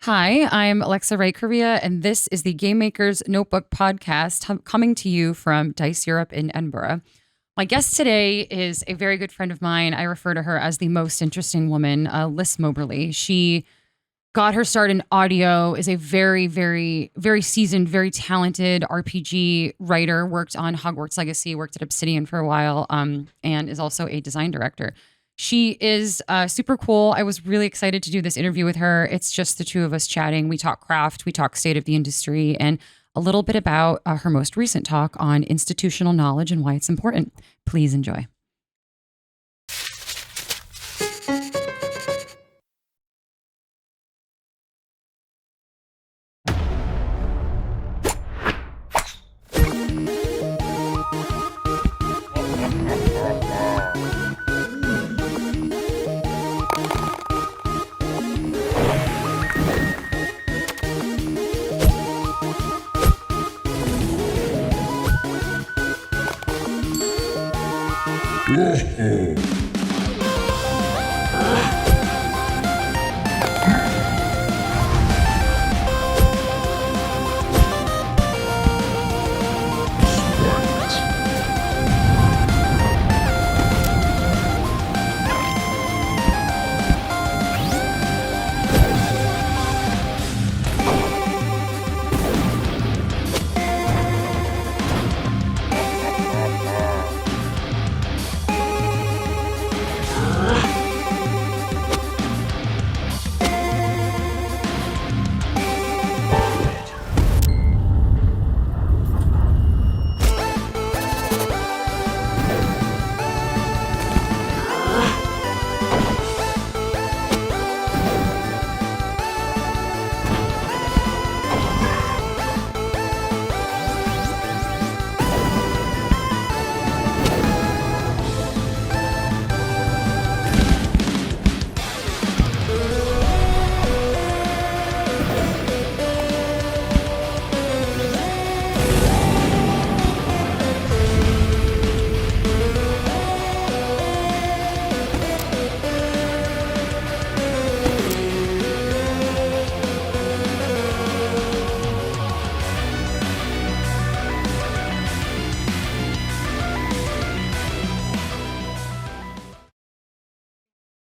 Hi, I'm Alexa Ray Corriea, and this is the Game Maker's Notebook podcast coming to you from DICE Europe in Edinburgh. My guest today is a very good friend of mine. I refer to her as the most interesting woman, Lis Moberly. She got her start in audio, is a very, very, very seasoned, very talented RPG writer, worked on Hogwarts Legacy, worked at Obsidian for a while, and is also a design director. She is super cool. I was really excited to do this interview with her. It's just the two of us chatting. We talk craft, we talk state of the industry, and a little bit about her most recent talk on institutional knowledge and why it's important. Please enjoy.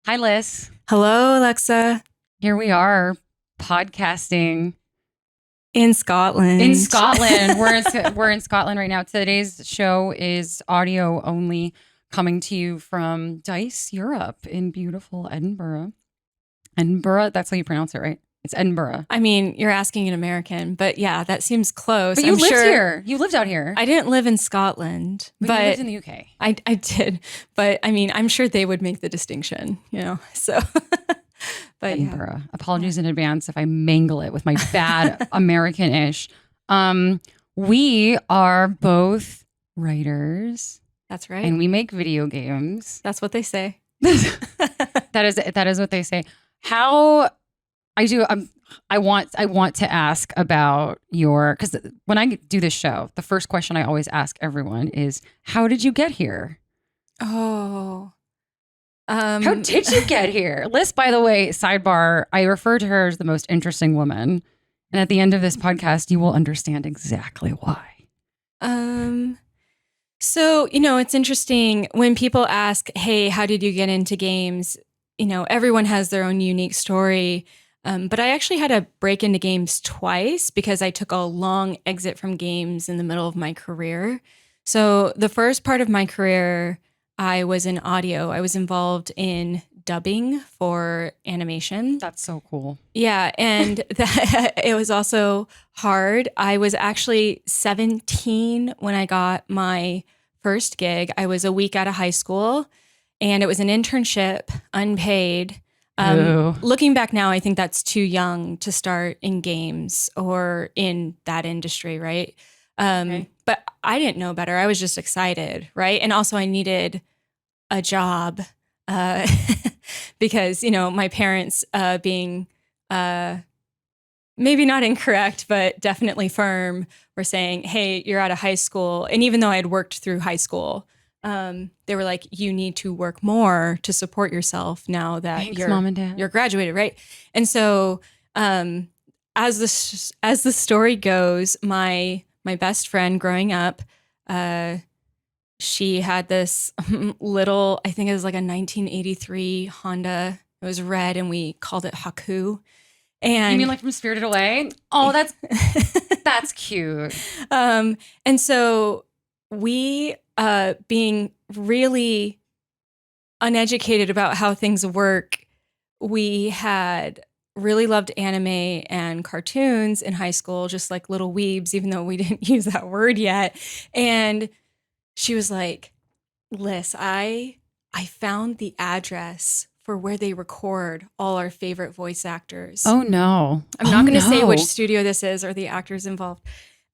Hi, Lis. Hello, Alexa. Here we are podcasting in Scotland. We're in Scotland right now. Today's show is audio only, coming to you from DICE Europe in beautiful Edinburgh. Edinburgh, that's how you pronounce it, right? It's Edinburgh. I mean, you're asking an American, but yeah, that seems close. But you lived here. You lived out here. I didn't live in Scotland, but you lived in the UK. I did, but I mean, I'm sure they would make the distinction, so. But Edinburgh. Yeah. Apologies in advance if I mangle it with my bad American-ish. We are both writers. That's right. And we make video games. That's what they say. That is what they say. How I do. I want to ask about because when I do this show, the first question I always ask everyone is, "How did you get here?" Oh, how did you get here? Lis, by the way, sidebar, I refer to her as the most interesting woman, and at the end of this podcast, you will understand exactly why. So it's interesting when people ask, "Hey, how did you get into games?" Everyone has their own unique story. But I actually had to break into games twice because I took a long exit from games in the middle of my career. So the first part of my career, I was in audio. I was involved in dubbing for animation. That's so cool. Yeah, and it was also hard. I was actually 17 when I got my first gig. I was a week out of high school, and it was an internship, unpaid. Looking back now, I think that's too young to start in games or in that industry, right? Okay. But I didn't know better. I was just excited, right? And also I needed a job because, my parents being maybe not incorrect, but definitely firm, were saying, hey, you're out of high school. And even though I had worked through high school, they were like, you need to work more to support yourself now that Thanks, Mom and Dad. you're graduated, right? And so As the story goes, my best friend growing up, she had this little, I think it was like a 1983 Honda. It was red, and we called it Haku. And you mean like from Spirited Away? Oh, that's cute. And so we, being really uneducated about how things work, we had really loved anime and cartoons in high school, just like little weebs, even though we didn't use that word yet. And she was like, Lis, I found the address for where they record all our favorite voice actors. Oh no. I'm not going to say which studio this is or the actors involved.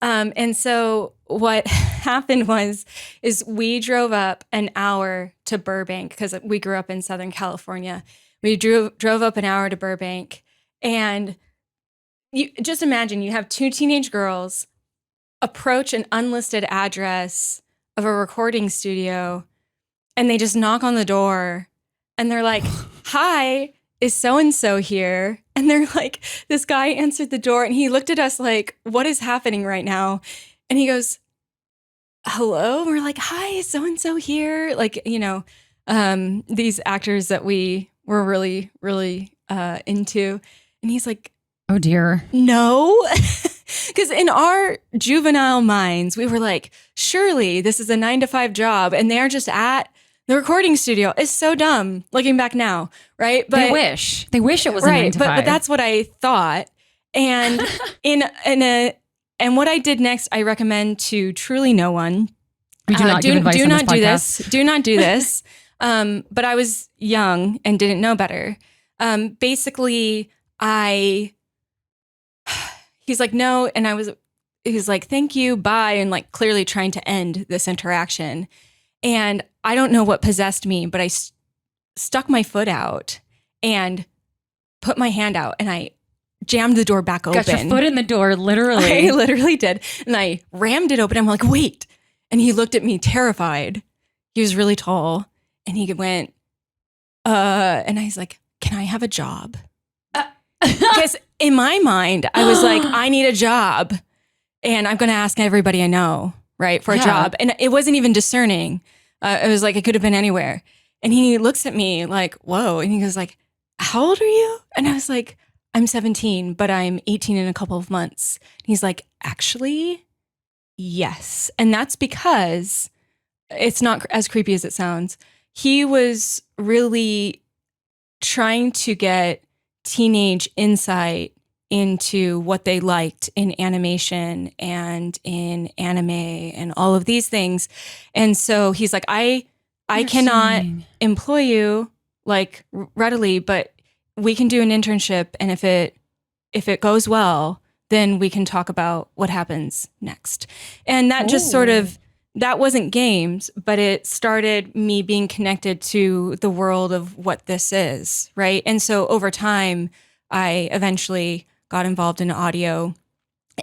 And so what happened is we drove up an hour to Burbank because we grew up in Southern California. We drove up an hour to Burbank, and you just imagine you have two teenage girls approach an unlisted address of a recording studio, and they just knock on the door, and they're like, "Hi, is so-and-so here?" And they're like, this guy answered the door, and he looked at us like, "What is happening right now?" And he goes, "Hello?" And we're like, "Hi, is so-and-so here?" Like, these actors that we were really, really into. And he's like, "Oh dear. No." Because in our juvenile minds, we were like, surely this is a 9-to-5 job, and they're just at the recording studio. It's so dumb looking back now, right? But they wish it was right, a 9 to 5. But that's what I thought. And and what I did next, I recommend to truly no one. We do not give advice on this podcast. Do not do this. But I was young and didn't know better. Basically, he's like, no. And he's like, thank you, bye. And like clearly trying to end this interaction. And I don't know what possessed me, but I stuck my foot out and put my hand out, and I jammed the door back open. Got your foot in the door, literally. I literally did. And I rammed it open. I'm like, wait. And he looked at me terrified. He was really tall. And he went, and I was like, can I have a job? Because in my mind, I was like, I need a job, and I'm going to ask everybody I know, right, for a job. And it wasn't even discerning. It was like, it could have been anywhere. And he looks at me like, whoa. And he goes like, how old are you? And I was like, I'm 17, but I'm 18 in a couple of months. And he's like, actually, yes. And that's because it's not as creepy as it sounds. He was really trying to get teenage insight into what they liked in animation and in anime and all of these things. And so he's like, I cannot employ you like readily, but we can do an internship. And if it goes well, then we can talk about what happens next. And that just sort of, that wasn't games, but it started me being connected to the world of what this is, right? And so over time, I eventually got involved in audio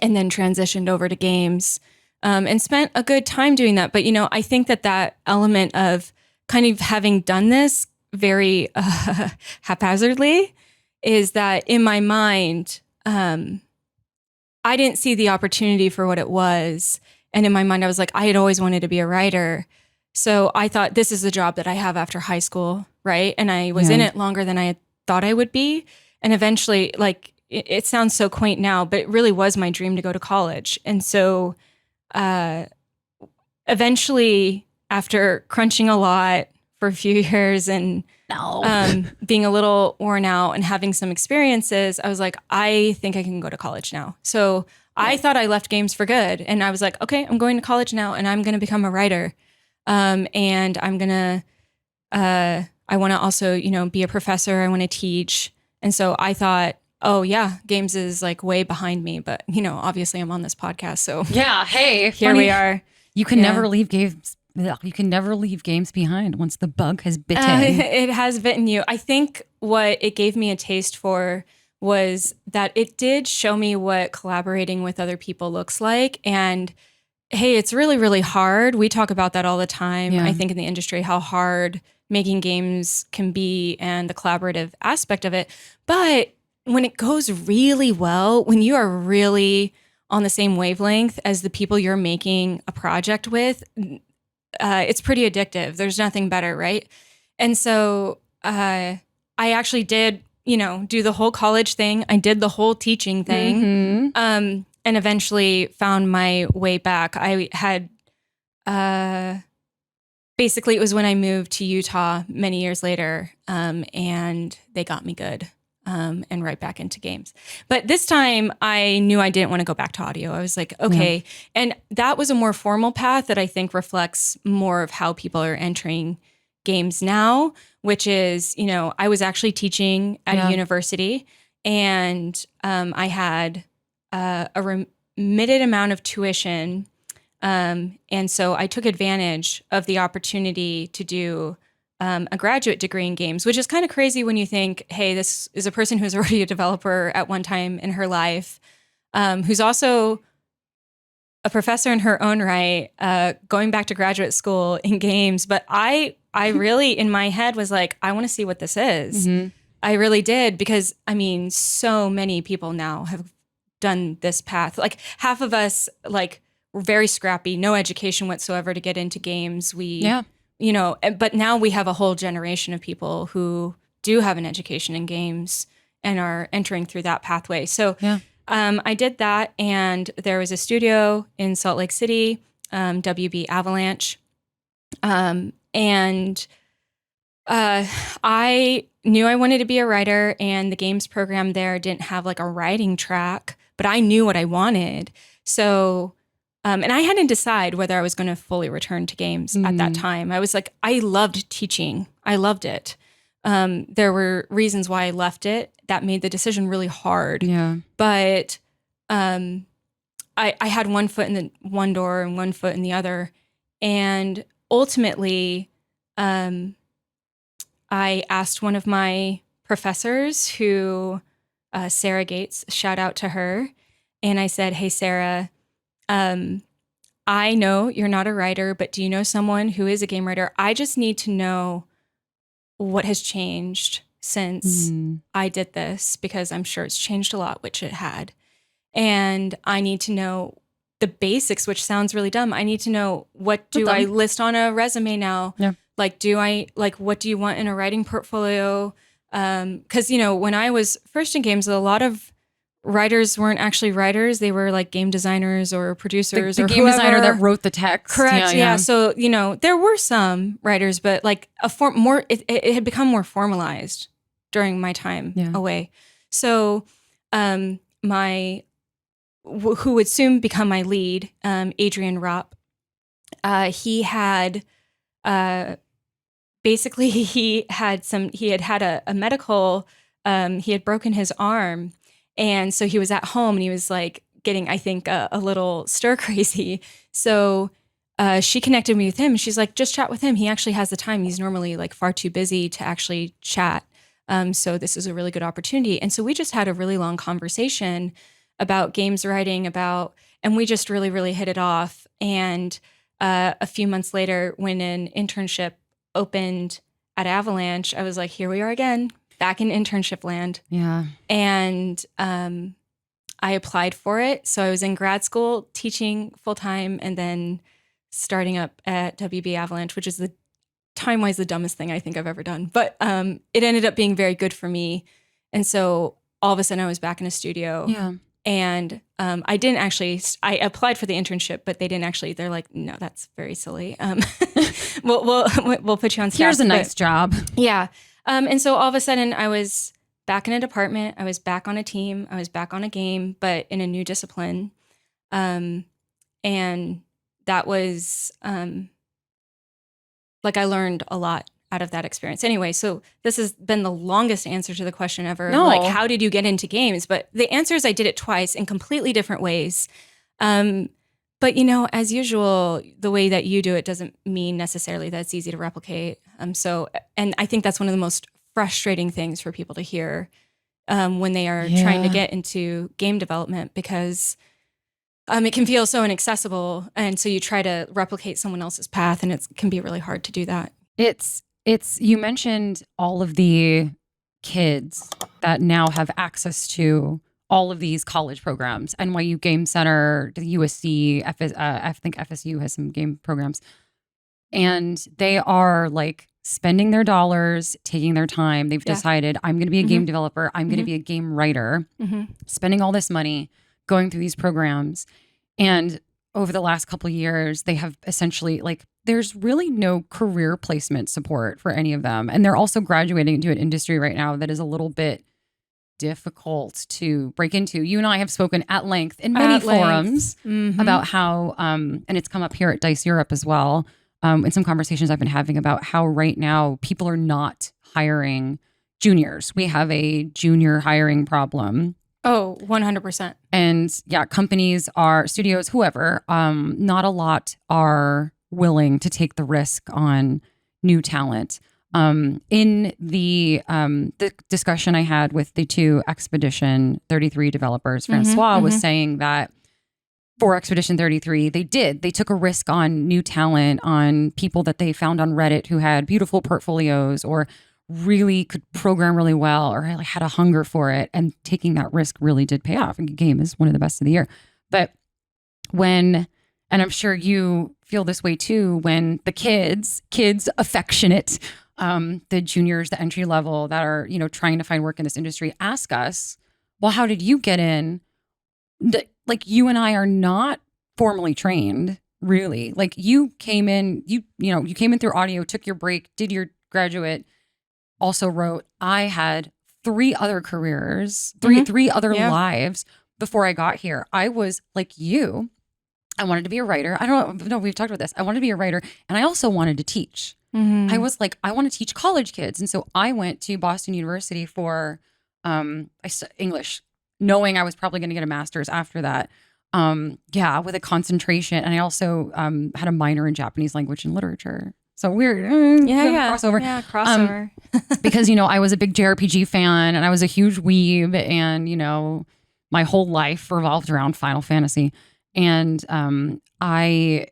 and then transitioned over to games, and spent a good time doing that. But, I think that element of kind of having done this very haphazardly is that in my mind, I didn't see the opportunity for what it was. And in my mind, I was like, I had always wanted to be a writer. So I thought, this is the job that I have after high school, right? And I was in it longer than I had thought I would be. And eventually, like, it sounds so quaint now, but it really was my dream to go to college. And so eventually, after crunching a lot for a few years and being a little worn out and having some experiences, I was like, I think I can go to college now. So I thought I left games for good. And I was like, okay, I'm going to college now, and I'm going to become a writer. And I'm going to, I want to also, be a professor. I want to teach. And so I thought, oh yeah, games is like way behind me. But, obviously I'm on this podcast. So yeah, hey, here we are. You can never leave games. You can never leave games behind once the bug has bitten. It has bitten you. I think what it gave me a taste for was that it did show me what collaborating with other people looks like. And hey, it's really, really hard. We talk about that all the time. I think in the industry, how hard making games can be and the collaborative aspect of it. But when it goes really well, when you are really on the same wavelength as the people you're making a project with, it's pretty addictive. There's nothing better, right? And so I actually did, do the whole college thing. I did the whole teaching thing, and eventually found my way back. I had basically, it was when I moved to Utah many years later, and they got me good. And right back into games. But this time I knew I didn't want to go back to audio. I was like, okay. And that was a more formal path that I think reflects more of how people are entering games now, which is, I was actually teaching at a university, and I had a remitted amount of tuition. And so I took advantage of the opportunity to do a graduate degree in games, which is kind of crazy when you think, hey, this is a person who's already a developer at one time in her life, who's also a professor in her own right, going back to graduate school in games. But I really, in my head, was like, I want to see what this is. I really did, because, so many people now have done this path. Like half of us, we're very scrappy, no education whatsoever to get into games. But now we have a whole generation of people who do have an education in games and are entering through that pathway. So I did that, and there was a studio in Salt Lake City, WB Avalanche. And I knew I wanted to be a writer, and the games program there didn't have like a writing track, but I knew what I wanted. So and I hadn't decided whether I was going to fully return to games at that time. I was like, I loved teaching. I loved it. There were reasons why I left it that made the decision really hard. Yeah. But I had one foot in the one door and one foot in the other. And ultimately, I asked one of my professors, who, Sarah Gates, shout out to her. And I said, hey, Sarah, I know you're not a writer, but do you know someone who is a game writer? I just need to know what has changed since I did this, because I'm sure it's changed a lot, which it had. And I need to know the basics, which sounds really dumb. I need to know, what do I list on a resume now? Yeah. What do you want in a writing portfolio? Because, when I was first in games, a lot of writers weren't actually writers. They were like game designers or producers, the or game whoever. designer that wrote the text. Correct. Yeah. So, there were some writers, but like it had become more formalized during my time away. So, who would soon become my lead, Adrian Ropp, he had, basically he had a medical, he had broken his arm. And so he was at home, and he was like getting, I think, a little stir crazy. So she connected me with him. She's like, just chat with him. He actually has the time. He's normally like far too busy to actually chat. So this is a really good opportunity. And so we just had a really long conversation about games writing, and we just really, really hit it off. And a few months later, when an internship opened at Avalanche, I was like, here we are again. Back in internship land. Yeah. And I applied for it. So I was in grad school teaching full time, and then starting up at WB Avalanche, which is time-wise the dumbest thing I think I've ever done. But it ended up being very good for me. And so all of a sudden I was back in a studio. Yeah. And I applied for the internship, but they didn't actually, they're like, no, that's very silly. We'll put you on staff. Here's a nice job. Yeah. And so all of a sudden I was back in a department. I was back on a team. I was back on a game, but in a new discipline. And that was I learned a lot out of that experience. Anyway, so this has been the longest answer to the question ever. No. Like, how did you get into games? But the answer is I did it twice in completely different ways. But, as usual, the way that you do it doesn't mean necessarily that it's easy to replicate. And I think that's one of the most frustrating things for people to hear when they are trying to get into game development, because it can feel so inaccessible. And so you try to replicate someone else's path, and it can be really hard to do that. You mentioned all of the kids that now have access to all of these college programs. NYU Game Center, the USC, I think FSU has some game programs. And they are like spending their dollars, taking their time. They've decided, I'm going to be a game developer. I'm going to be a game writer, spending all this money, going through these programs. And over the last couple of years, they have essentially like, there's really no career placement support for any of them. And they're also graduating into an industry right now that is a little bit difficult to break into. You and I have spoken at length in many forums about how, and it's come up here at DICE Europe as well, in some conversations I've been having about how right now people are not hiring juniors. We have a junior hiring problem. Oh, 100%. And yeah, companies are, studios, whoever, not a lot are willing to take the risk on new talent. In the discussion I had with the two Expedition 33 developers, Francois was saying that for Expedition 33, they took a risk on new talent, on people that they found on Reddit who had beautiful portfolios or really could program really well or had a hunger for it. And taking that risk really did pay off. And the game is one of the best of the year. But and I'm sure you feel this way too, when the kids affectionate, the juniors, the entry level that are, trying to find work in this industry, ask us, well, how did you get in? Like you and I are not formally trained, really. Like you came in, you came in through audio, took your break, did your graduate, also wrote. I had 3 other careers, three other lives before I got here. I was like you. I wanted to be a writer. I don't know. We've talked about this. I wanted to be a writer, and I also wanted to teach. I was like, I want to teach college kids, and so I went to Boston University for English, knowing I was probably going to get a master's after that. With a concentration, and I also had a minor in Japanese language and literature. So weird, crossover. Yeah, crossover. Because I was a big JRPG fan, and I was a huge weeb, and my whole life revolved around Final Fantasy. And I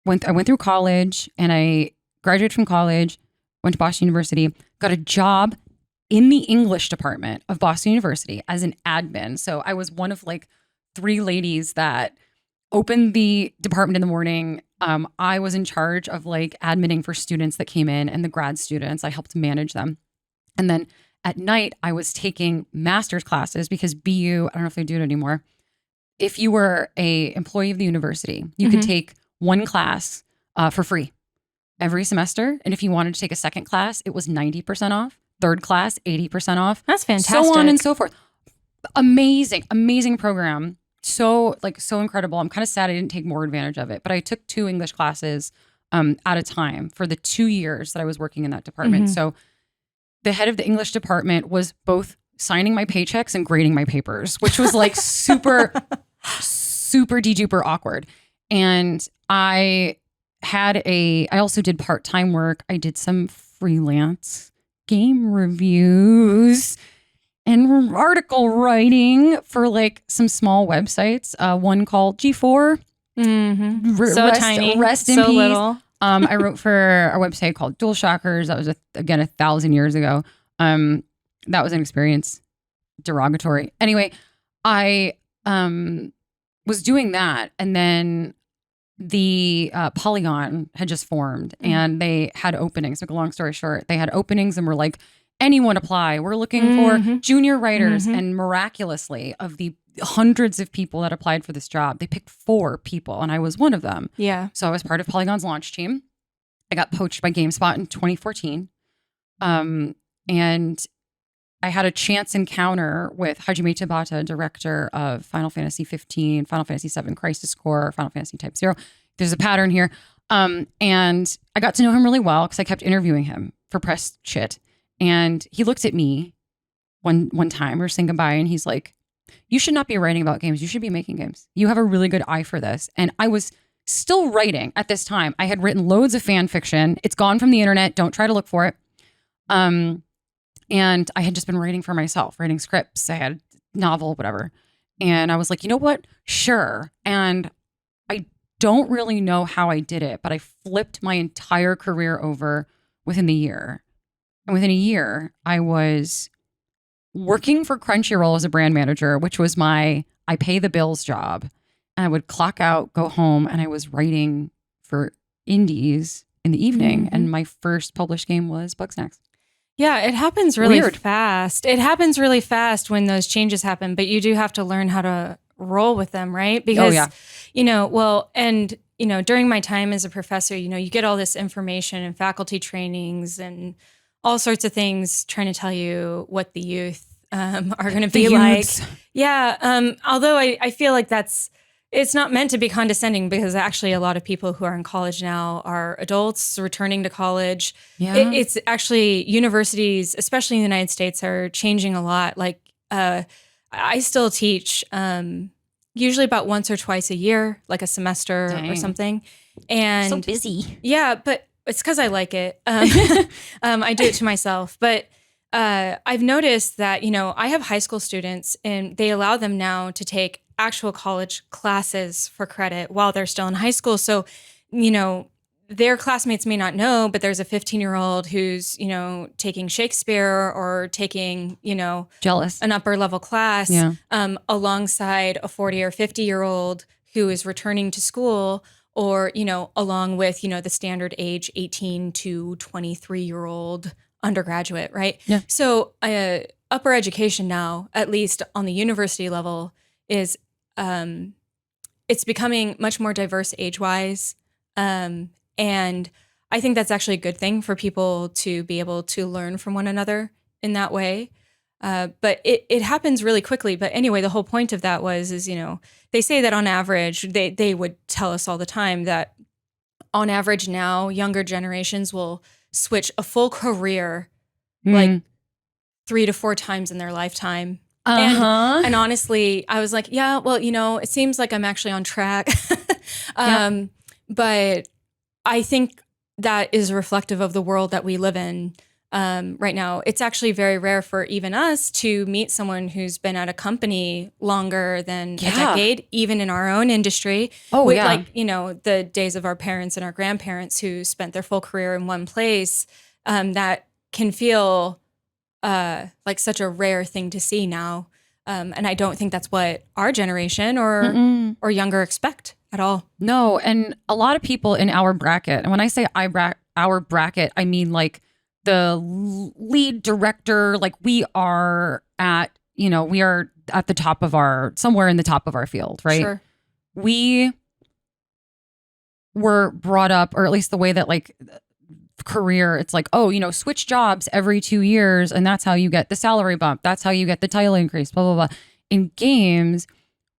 went through college, and I graduated from college, went to Boston University, got a job in the English department of Boston University as an admin. So I was one of like 3 ladies that opened the department in the morning. I was in charge of like admitting for students that came in and the grad students. I helped manage them. And then at night, I was taking master's classes because BU, I don't know if they do it anymore. If you were a employee of the university, you could take one class for free every semester. And if you wanted to take a second class, it was 90% off. Third class, 80% off. That's fantastic. So on and so forth. Amazing program. So incredible. I'm kind of sad I didn't take more advantage of it, but I took 2 English classes at a time for the 2 years that I was working in that department. So the head of the English department was both signing my paychecks and grading my papers, which was like super de-duper awkward. And I also did part-time work. I did some freelance game reviews and article writing for like some small websites. One called G4. Tiny. Rest in so peace. Little. I wrote for a website called Dual Shockers. That was again 1,000 years ago. That was an experience. Derogatory. Anyway, I was doing that, and then the Polygon had just formed, and they had openings. Make a long story short, they had openings and were like, anyone apply. We're looking for junior writers. And miraculously, of the hundreds of people that applied for this job, they picked 4 people, and I was one of them. Yeah. So I was part of Polygon's launch team. I got poached by GameSpot in 2014. And I had a chance encounter with Hajime Tabata, director of Final Fantasy 15, Final Fantasy 7 Crisis Core, Final Fantasy Type 0. There's a pattern here. And I got to know him really well because I kept interviewing him for press shit. And he looked at me one time, we were saying goodbye, and he's like, you should not be writing about games. You should be making games. You have a really good eye for this. And I was still writing at this time. I had written loads of fan fiction. It's gone from the internet. Don't try to look for it. And I had just been writing for myself, writing scripts. I had a novel, whatever. And I was like, you know what? Sure. And I don't really know how I did it, but I flipped my entire career over within the year. And within a year, I was working for Crunchyroll as a brand manager, which was my I pay the bills job. And I would clock out, go home, and I was writing for indies in the evening. Mm-hmm. And my first published game was Bugsnax. Yeah, it happens really fast. It happens really fast when those changes happen, but you do have to learn how to roll with them, right? Because, during my time as a professor, you get all this information and faculty trainings and all sorts of things trying to tell you what the youth are going to be like. Yeah. Although I feel like it's not meant to be condescending, because actually a lot of people who are in college now are adults returning to college. Yeah. It's actually universities, especially in the United States, are changing a lot. Like I still teach usually about once or twice a year, like a semester or something. And so busy. Yeah, but it's because I like it. I do it to myself. But I've noticed that, I have high school students, and they allow them now to take actual college classes for credit while they're still in high school. So, their classmates may not know, but there's a 15-year-old who's, taking Shakespeare or taking, jealous, an upper level class alongside a 40 or 50-year-old who is returning to school, or, along with, the standard age 18 to 23-year-old undergraduate, right? Yeah. So upper education now, at least on the university level, is it's becoming much more diverse age-wise. And I think that's actually a good thing for people to be able to learn from one another in that way. But it happens really quickly. But anyway, the whole point of that is, they say that on average, they would tell us all the time that on average now, younger generations will switch a full career like 3 to 4 times in their lifetime. And honestly, I was like, yeah, well, it seems like I'm actually on track. But I think that is reflective of the world that we live in right now. It's actually very rare for even us to meet someone who's been at a company longer than a decade, even in our own industry. Like, the days of our parents and our grandparents who spent their full career in one place, that can feel like such a rare thing to see now. And I don't think that's what our generation or younger expect at all. No. And a lot of people in our bracket, and when I say our bracket, I mean like the lead director, like we are at the top of somewhere in the top of our field, right? Sure. We were brought up, or at least the way that like career, it's like, switch jobs every 2 years, and that's how you get the salary bump. That's how you get the title increase, blah, blah, blah. In games,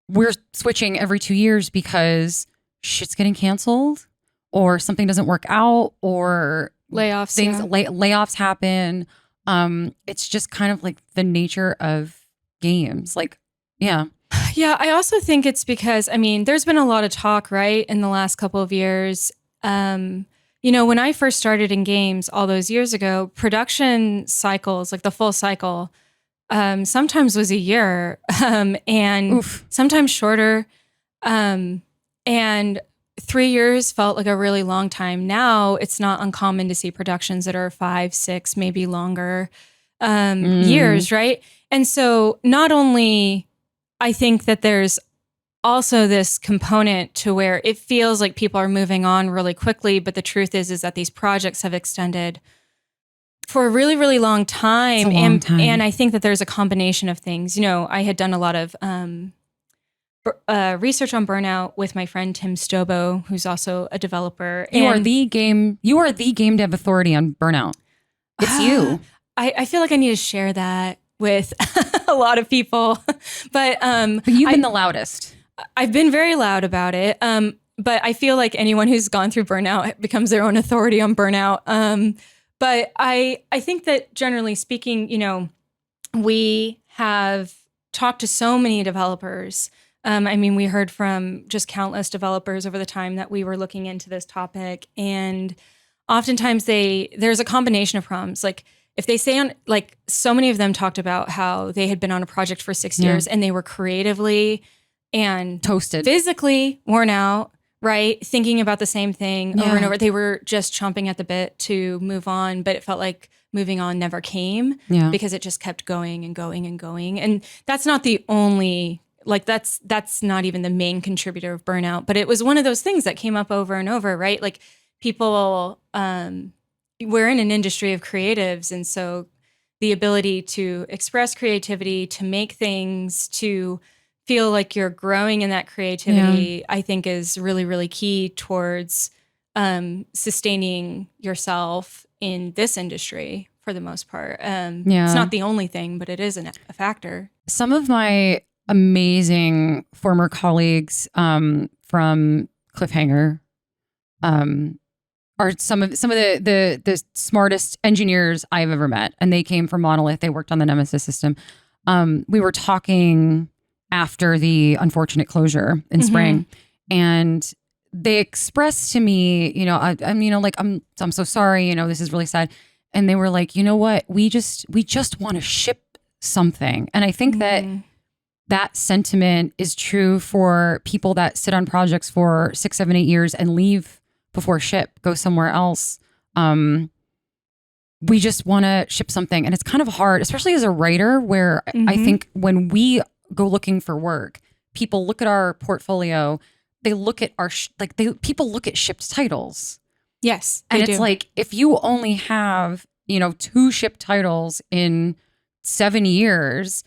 we're switching every 2 years because shit's getting canceled, or something doesn't work out, or layoffs. Layoffs happen. It's just kind of like the nature of games. Like, yeah. Yeah, I also think it's because, there's been a lot of talk, right, in the last couple of years. When I first started in games all those years ago, production cycles, like the full cycle, sometimes was a year, and sometimes shorter. And 3 years felt like a really long time. Now it's not uncommon to see productions that are 5, 6, maybe longer years, right? And so not only I think that there's also this component to where it feels like people are moving on really quickly, but the truth is that these projects have extended for a really, really long time. And I think that there's a combination of things. I had done a lot of research on burnout with my friend Tim Stobo, who's also a developer. You are the game dev authority on burnout. It's you. I feel like I need to share that with a lot of people, but you've been the loudest. I've been very loud about it, but I feel like anyone who's gone through burnout becomes their own authority on burnout. But I think that generally speaking, we have talked to so many developers. We heard from just countless developers over the time that we were looking into this topic, and oftentimes there's a combination of problems. Like if they say so many of them talked about how they had been on a project for 6 years and they were creatively and toasted, physically worn out, right? Thinking about the same thing over and over. They were just chomping at the bit to move on, but it felt like moving on never came Yeah. because it just kept going and going and going. And that's not the only, like that's not even the main contributor of burnout, but it was one of those things that came up over and over, right? Like people, we're in an industry of creatives. And so the ability to express creativity, to make things, to feel like you're growing in that creativity, I think is really, really key towards sustaining yourself in this industry for the most part. It's not the only thing, but it is a factor. Some of my amazing former colleagues from Cliffhanger are some of the smartest engineers I've ever met, and they came from Monolith. They worked on the Nemesis system. We were talking after the unfortunate closure in spring, and they expressed to me, you know, I'm so sorry, you know, this is really sad, and they were like, you know what, we just want to ship something, and I think that sentiment is true for people that sit on projects for 6, 7, 8 years and leave before ship, go somewhere else. We just want to ship something. And it's kind of hard, especially as a writer, where I think when we go looking for work, people look at our portfolio, they look at our, people look at shipped titles. Yes. And it's like, if you only have, 2 shipped titles in 7 years,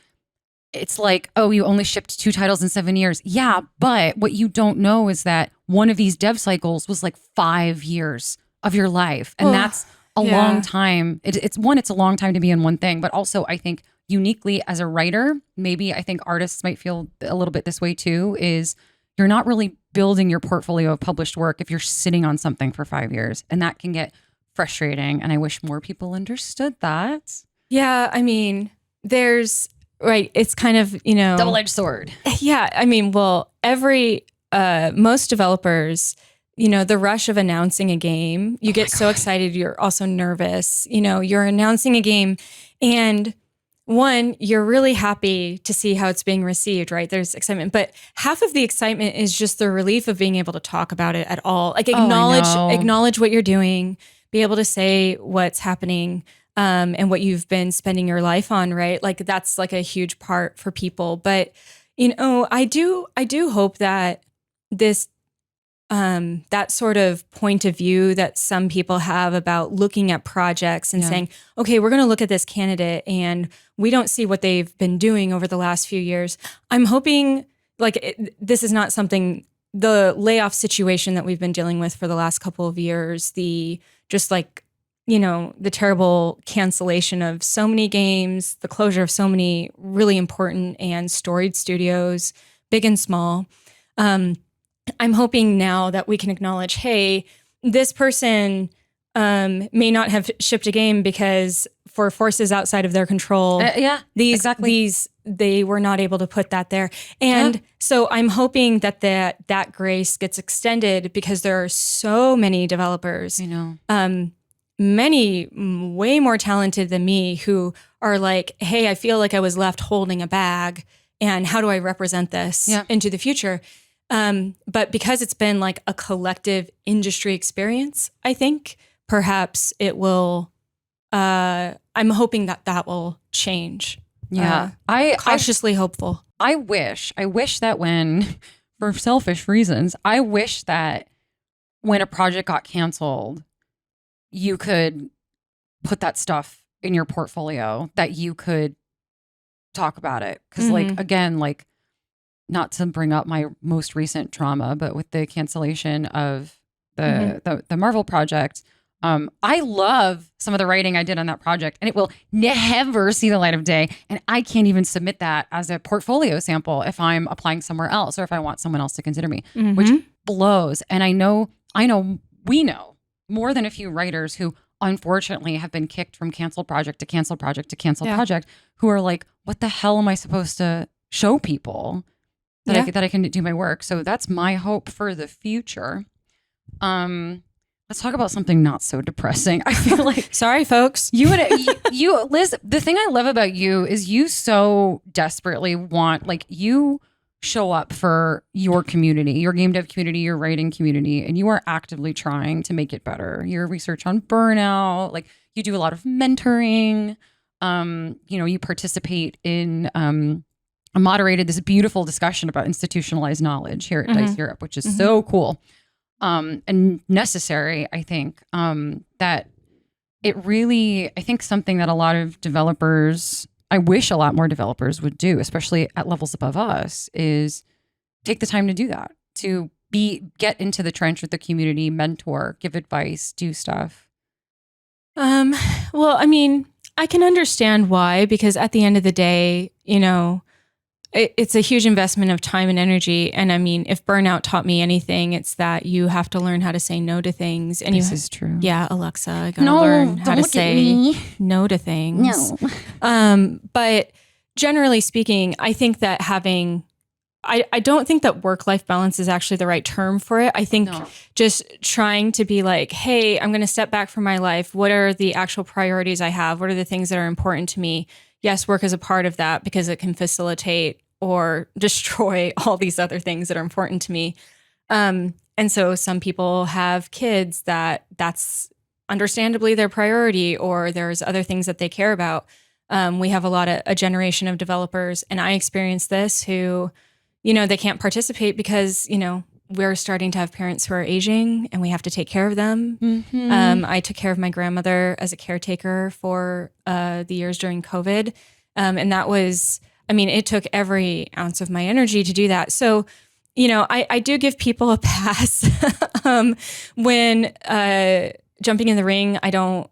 it's like, oh, you only shipped 2 titles in 7 years. Yeah, but what you don't know is that one of these dev cycles was like 5 years of your life. And that's a long time. It's a long time to be in one thing. But also, I think uniquely as a writer, maybe I think artists might feel a little bit this way too, is you're not really building your portfolio of published work if you're sitting on something for 5 years. And that can get frustrating. And I wish more people understood that. Yeah, I mean, right. It's kind of, double-edged sword. Yeah. I mean, well, most developers, the rush of announcing a game, you get so excited. You're also nervous, you're announcing a game, and one, you're really happy to see how it's being received, right? There's excitement, but half of the excitement is just the relief of being able to talk about it at all. Like acknowledge what you're doing, be able to say what's happening, and what you've been spending your life on, right? Like that's like a huge part for people. But, I do hope that this, that sort of point of view that some people have about looking at projects and saying, okay, we're going to look at this candidate and we don't see what they've been doing over the last few years. I'm hoping this is not something, the layoff situation that we've been dealing with for the last couple of years, the terrible cancellation of so many games, the closure of so many really important and storied studios, big and small. I'm hoping now that we can acknowledge, hey, this person may not have shipped a game because for forces outside of their control, they were not able to put that there. And so I'm hoping that grace gets extended because there are so many developers, many way more talented than me who are like, hey, I feel like I was left holding a bag and how do I represent this into the future? But because it's been like a collective industry experience, I think perhaps it will, I'm hoping that will change. Yeah. Cautiously hopeful. I wish that for selfish reasons, I wish that when a project got canceled, you could put that stuff in your portfolio, that you could talk about it. Because again, not to bring up my most recent trauma, but with the cancellation of the Marvel project, I love some of the writing I did on that project, and it will never see the light of day. And I can't even submit that as a portfolio sample if I'm applying somewhere else or if I want someone else to consider me, which blows. And I know we know more than a few writers who unfortunately have been kicked from canceled project to canceled project to canceled project, who are like, what the hell am I supposed to show people that I can do my work? So that's my hope for the future. Let's talk about something not so depressing. I feel like sorry, folks. You, Liz, the thing I love about you is you so desperately want, you show up for your community, your game dev community, your writing community, and you are actively trying to make it better. Your research on burnout, like you do a lot of mentoring. You participate in moderated this beautiful discussion about institutionalized knowledge here at Dice Europe, which is so cool and necessary. I think that it really, I think something that a lot of developers, I wish a lot more developers would do, especially at levels above us, is take the time to do that, to get into the trench with the community, mentor, give advice, do stuff. Well, I mean, I can understand why, because at the end of the day, it's a huge investment of time and energy. And I mean, if burnout taught me anything, it's that you have to learn how to say no to things. And this is true. Yeah, Alexa, I gotta learn how to say no to things. No. But generally speaking, I think that I don't think that work-life balance is actually the right term for it. I think just trying to be like, hey, I'm going to step back from my life. What are the actual priorities I have? What are the things that are important to me? Yes, work is a part of that because it can facilitate or destroy all these other things that are important to me. And so some people have kids that's understandably their priority, or there's other things that they care about. We have a generation of developers, and I experienced this, who, they can't participate because, we're starting to have parents who are aging and we have to take care of them. Mm-hmm. I took care of my grandmother as a caretaker for the years during COVID. And that was, it took every ounce of my energy to do that. So, I do give people a pass when jumping in the ring. I don't,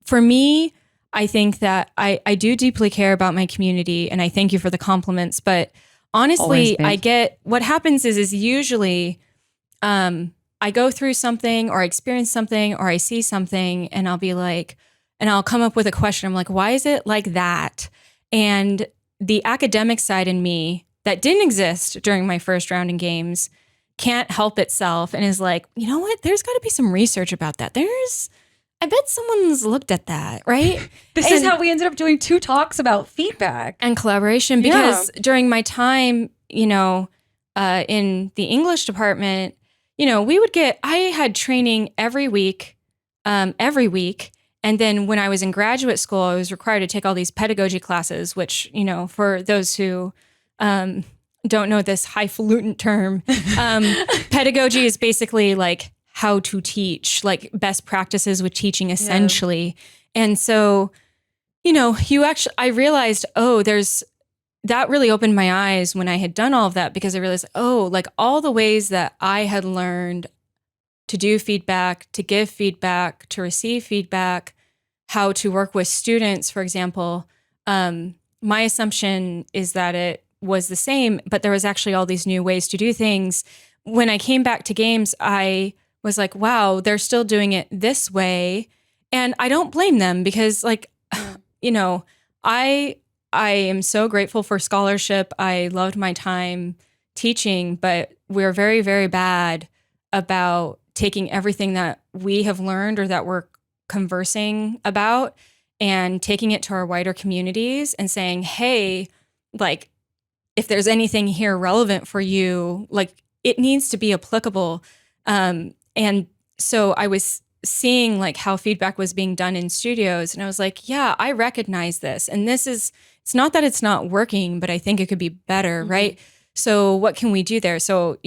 for me, I think that I do deeply care about my community, and I thank you for the compliments, but honestly, I get what happens is usually I go through something or I experience something or I see something and I'll be like, and I'll come up with a question. I'm like, why is it like that? And the academic side in me that didn't exist during my first round in games can't help itself and is like, you know what? There's got to be some research about that. I bet someone's looked at that, right? This is how we ended up doing 2 talks about feedback and collaboration, because during my time, in the English department, I had training every week. And then when I was in graduate school, I was required to take all these pedagogy classes, which, for those who don't know this highfalutin term, pedagogy is basically like how to teach, like best practices with teaching, essentially. Yeah. And so, I realized, that really opened my eyes when I had done all of that, because I realized, like all the ways that I had learned to do feedback, to give feedback, to receive feedback, how to work with students, for example, my assumption is that it was the same, but there was actually all these new ways to do things. When I came back to games, I was like, wow, they're still doing it this way. And I don't blame them, because I am so grateful for scholarship. I loved my time teaching, but we're very, very bad about taking everything that we have learned or that we're conversing about and taking it to our wider communities and saying, hey, like, if there's anything here relevant for you, like, it needs to be applicable. And so I was seeing like how feedback was being done in studios, and I was like, yeah, I recognize this. And it's not that it's not working, but I think it could be better, mm-hmm. right? So what can we do there? So,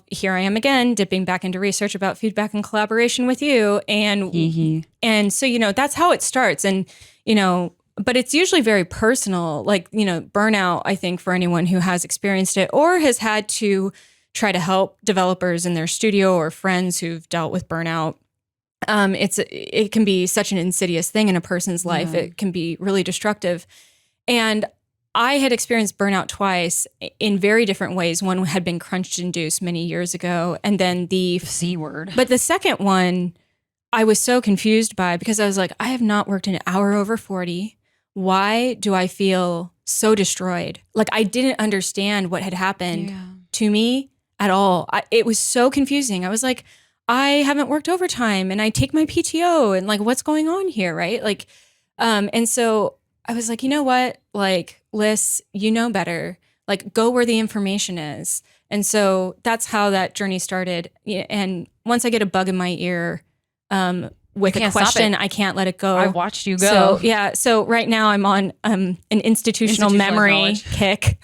here I am again, dipping back into research about feedback and collaboration with you. And so, that's how it starts. And, but it's usually very personal, like, burnout, I think, for anyone who has experienced it or has had to try to help developers in their studio or friends who've dealt with burnout. It can be such an insidious thing in a person's life. It can be really destructive. And I had experienced burnout twice in very different ways. One had been crunch-induced many years ago, and then the C word. But the second one, I was so confused by, because I was like, I have not worked an hour over 40. Why do I feel so destroyed? Like, I didn't understand what had happened to me at all. It was so confusing. I was like, I haven't worked overtime and I take my PTO, and like, what's going on here, right? Like, and so I was like, you know what? Like, Lis, you know better. Like, go where the information is. And so that's how that journey started. And once I get a bug in my ear with a question, I can't let it go. I watched you go. So, yeah. So right now I'm on an institutional memory knowledge. Kick.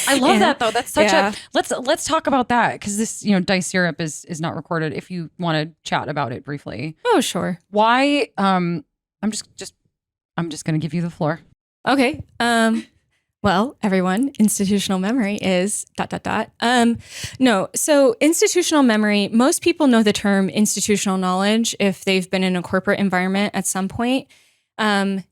I love that though. That's such a let's talk about that, because this, Dice Europe is not recorded. If you want to chat about it briefly. Oh, sure. Why? I'm just going to give you the floor. Okay. Well, everyone, institutional memory is ... No, so institutional memory, most people know the term institutional knowledge if they've been in a corporate environment at some point. And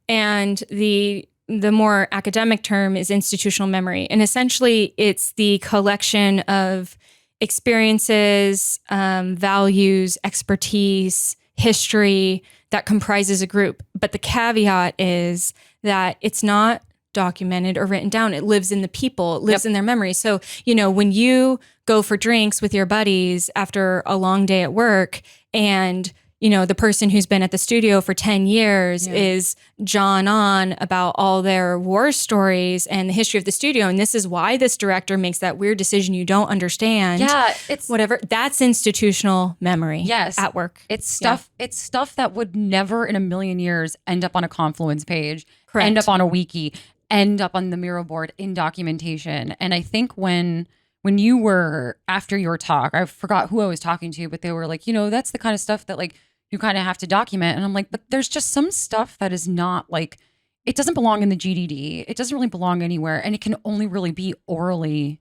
the more academic term is institutional memory. And essentially, it's the collection of experiences, values, expertise, history that comprises a group. But the caveat is that it's not documented or written down. It lives in the people, it lives in their memory. So, when you go for drinks with your buddies after a long day at work, and the person who's been at the studio for 10 years is John on about all their war stories and the history of the studio. And this is why this director makes that weird decision you don't understand. Yeah. It's whatever. That's institutional memory. Yes. At work. It's stuff. Yeah. It's stuff that would never in a million years end up on a Confluence page, Correct. End up on a wiki, end up on the Miro board in documentation. And I think when you were, after your talk, I forgot who I was talking to, but they were like, that's the kind of stuff that like you kind of have to document. And I'm like, but there's just some stuff that is not like, it doesn't belong in the GDD. It doesn't really belong anywhere. And it can only really be orally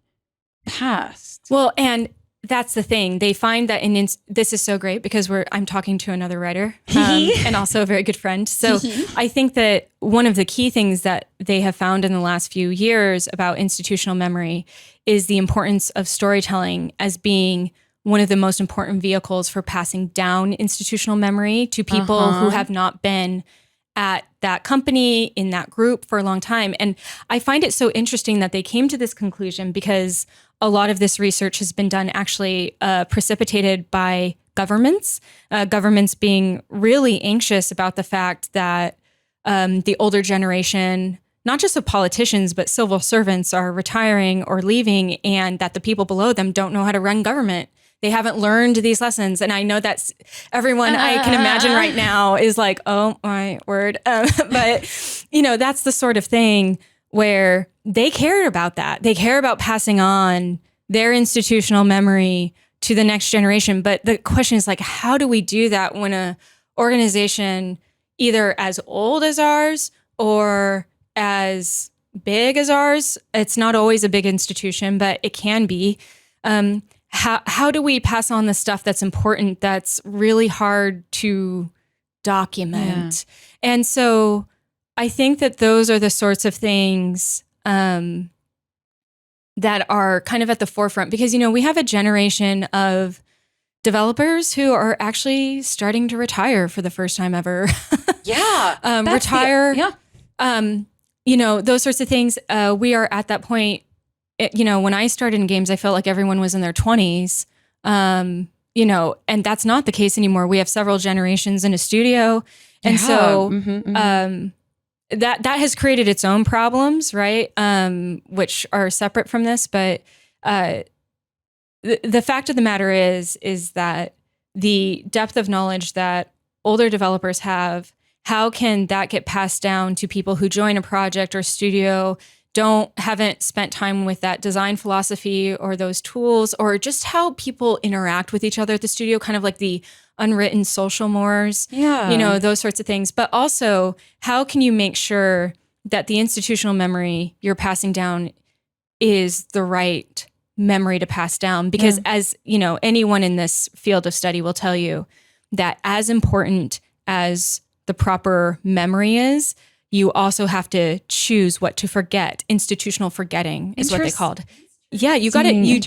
passed. Well, and that's the thing. They find that this is so great because I'm talking to another writer and also a very good friend. So I think that one of the key things that they have found in the last few years about institutional memory is the importance of storytelling as being one of the most important vehicles for passing down institutional memory to people who have not been at that company, in that group for a long time. And I find it so interesting that they came to this conclusion because a lot of this research has been done actually precipitated by governments, governments being really anxious about the fact that the older generation, not just of politicians, but civil servants are retiring or leaving, and that the people below them don't know how to run government. They haven't learned these lessons. And I know that's everyone I can imagine right now is like, oh my word. But, that's the sort of thing where they care about that. They care about passing on their institutional memory to the next generation. But the question is like, how do we do that when a organization either as old as ours or as big as ours, it's not always a big institution, but it can be, how do we pass on the stuff that's important, that's really hard to document? Yeah. And so I think that those are the sorts of things that are kind of at the forefront because, we have a generation of developers who are actually starting to retire for the first time ever. Yeah. Retire. Those sorts of things. We are at that point. When I started in games, I felt like everyone was in their 20s, and that's not the case anymore. We have several generations in a studio. And that has created its own problems, right? Which are separate from this. But the fact of the matter is that the depth of knowledge that older developers have, how can that get passed down to people who join a project or studio, haven't spent time with that design philosophy or those tools, or just how people interact with each other at the studio, kind of like the unwritten social mores, those sorts of things. But also, how can you make sure that the institutional memory you're passing down is the right memory to pass down? Because as anyone in this field of study will tell you that as important as the proper memory is, you also have to choose what to forget. Institutional forgetting is what they called. Yeah, you got it. You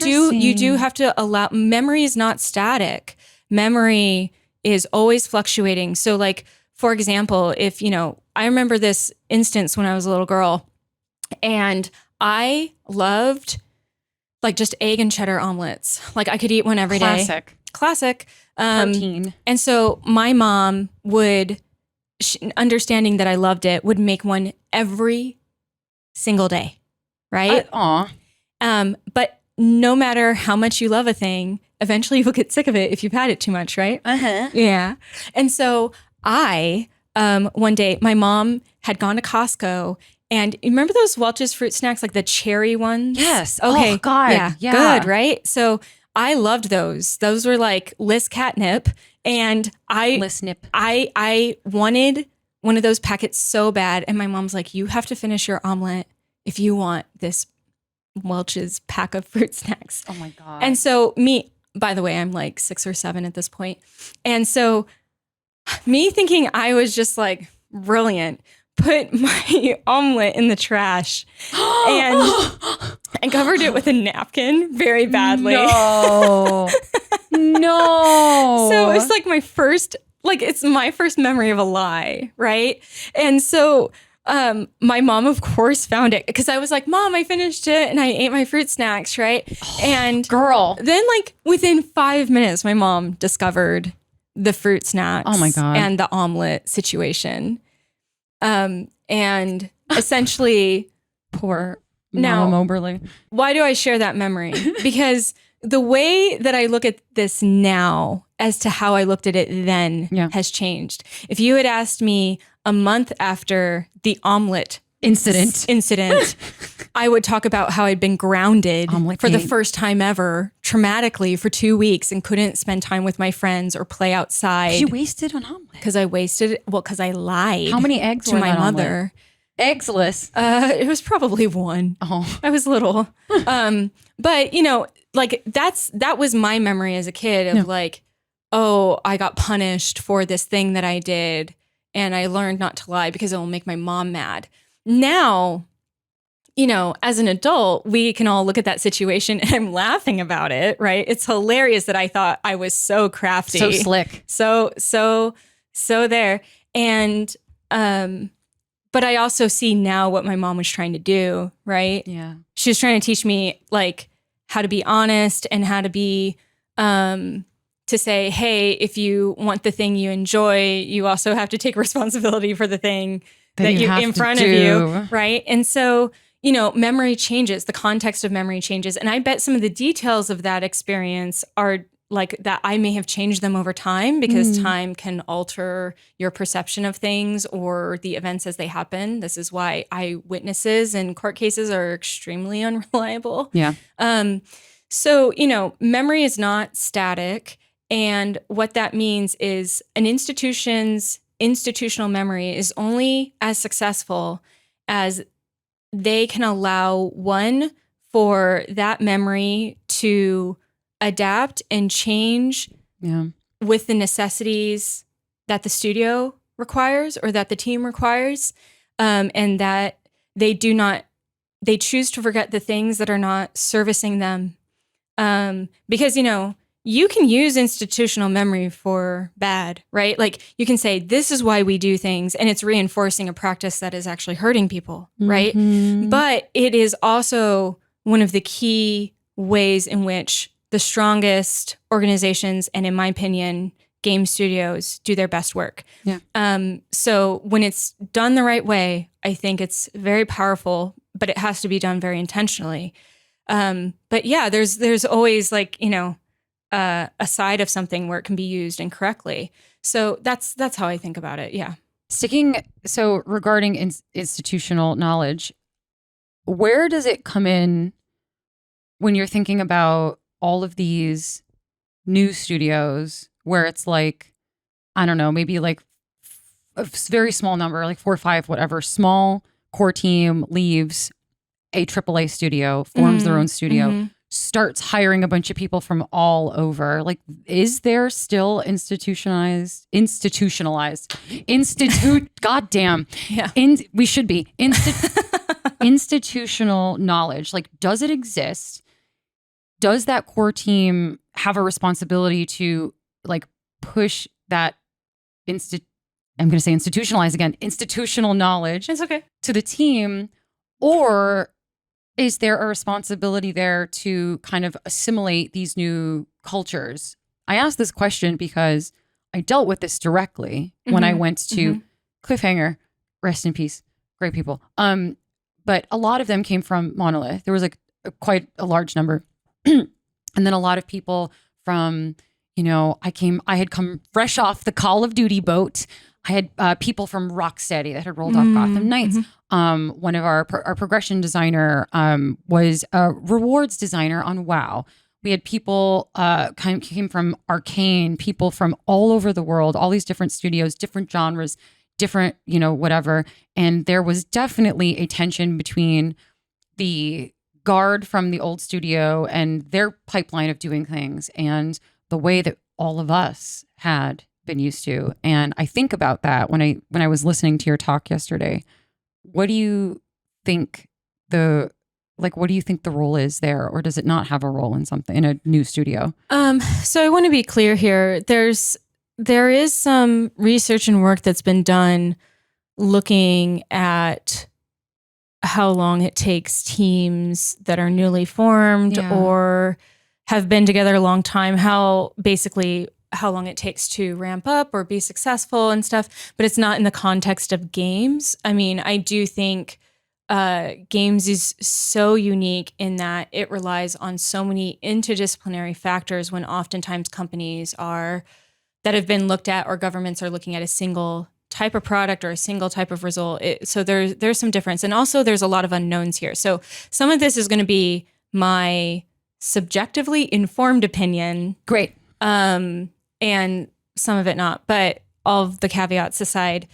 do have to allow. Memory is not static. Memory is always fluctuating. So, like, for example, if I remember this instance when I was a little girl, and I loved like just egg and cheddar omelets. Like I could eat one every day. Classic. Protein. And so my mom would, understanding that I loved it, would make one every single day. right? Aw. But no matter how much you love a thing, eventually you'll get sick of it if you've had it too much, right? Uh-huh. Yeah. And so one day, my mom had gone to Costco, and you remember those Welch's fruit snacks, like the cherry ones? Yes. Okay. Oh, God. Yeah. Yeah. Good, right? So I loved those. Those were like Lis catnip. And I wanted one of those packets so bad. And my mom's like, you have to finish your omelet if you want this Welch's pack of fruit snacks. Oh my God. And so by the way, I'm like 6 or 7 at this point. And so me thinking I was just like brilliant, put my omelet in the trash and covered it with a napkin very badly. No. No. So it's like it's my first memory of a lie, right? And so my mom, of course, found it because I was like, Mom, I finished it and I ate my fruit snacks, right? And girl. Then like within 5 minutes, my mom discovered the fruit snacks. Oh my God. And the omelet situation. And essentially Poor now, Mama Moberly. Why do I share that memory? Because the way that I look at this now as to how I looked at it then has changed. If you had asked me a month after the omelet incident, I would talk about how I'd been grounded for the first time ever, traumatically for 2 weeks and couldn't spend time with my friends or play outside. You wasted an omelet. Because I lied. How many eggs to were my that mother? Omelet? Eggsless. It was probably 1. Oh. I was little. But like that was my memory as a kid of like, oh, I got punished for this thing that I did and I learned not to lie because it will make my mom mad. Now, as an adult, we can all look at that situation and I'm laughing about it, right? It's hilarious that I thought I was so crafty. So slick. So there. And, but I also see now what my mom was trying to do, right? Yeah. She was trying to teach me like how to be honest and how to be, to say, hey, if you want the thing you enjoy, you also have to take responsibility for the thing that you in front of you, right? And so, memory changes, the context of memory changes. And I bet some of the details of that experience are like that I may have changed them over time because time can alter your perception of things or the events as they happen. This is why eyewitnesses in court cases are extremely unreliable. Yeah. So, memory is not static. And what that means is an institution's institutional memory is only as successful as they can allow one for that memory to adapt and change with the necessities that the studio requires or that the team requires, and that they choose to forget the things that are not servicing them. Because, you can use institutional memory for bad, right? Like you can say, this is why we do things, and it's reinforcing a practice that is actually hurting people, right? But it is also one of the key ways in which the strongest organizations, and in my opinion, game studios, do their best work. Yeah. So when it's done the right way, I think it's very powerful, but it has to be done very intentionally. But yeah, there's always like, a side of something where it can be used incorrectly. So that's how I think about it. Yeah. So regarding institutional knowledge, where does it come in when you're thinking about all of these new studios where it's like, I don't know, maybe like a very small number, like 4 or 5, whatever, small core team leaves a AAA studio, forms their own studio, starts hiring a bunch of people from all over. Like, is there still institutionalized, goddamn. Yeah. We should be institutional knowledge. Like, does it exist? Does that core team have a responsibility to like push that I'm going to say institutionalize again, institutional knowledge It's okay. to the team? Or is there a responsibility there to kind of assimilate these new cultures? I ask this question because I dealt with this directly when I went to Cliffhanger, rest in peace, great people. but a lot of them came from Monolith. There was like quite a large number. And then a lot of people from, I had come fresh off the Call of Duty boat. I had people from Rocksteady that had rolled off Gotham Knights. One of our progression designer was a rewards designer on WoW. We had people came from Arcane, people from all over the world, all these different studios, different genres, different, whatever. And there was definitely a tension between the guard from the old studio and their pipeline of doing things and the way that all of us had been used to. And I think about that when I was listening to your talk yesterday. What do you think the role is there, or does it not have a role in a new studio? So I want to be clear here. There is some research and work that's been done looking at how long it takes teams that are newly formed or have been together a long time, how long it takes to ramp up or be successful and stuff, but it's not in the context of games. I mean, I do think games is so unique in that it relies on so many interdisciplinary factors when oftentimes companies that have been looked at or governments are looking at a single type of product or a single type of result. So there's some difference. And also there's a lot of unknowns here. So some of this is going to be my subjectively informed opinion. Great. And some of it not, but all of the caveats aside.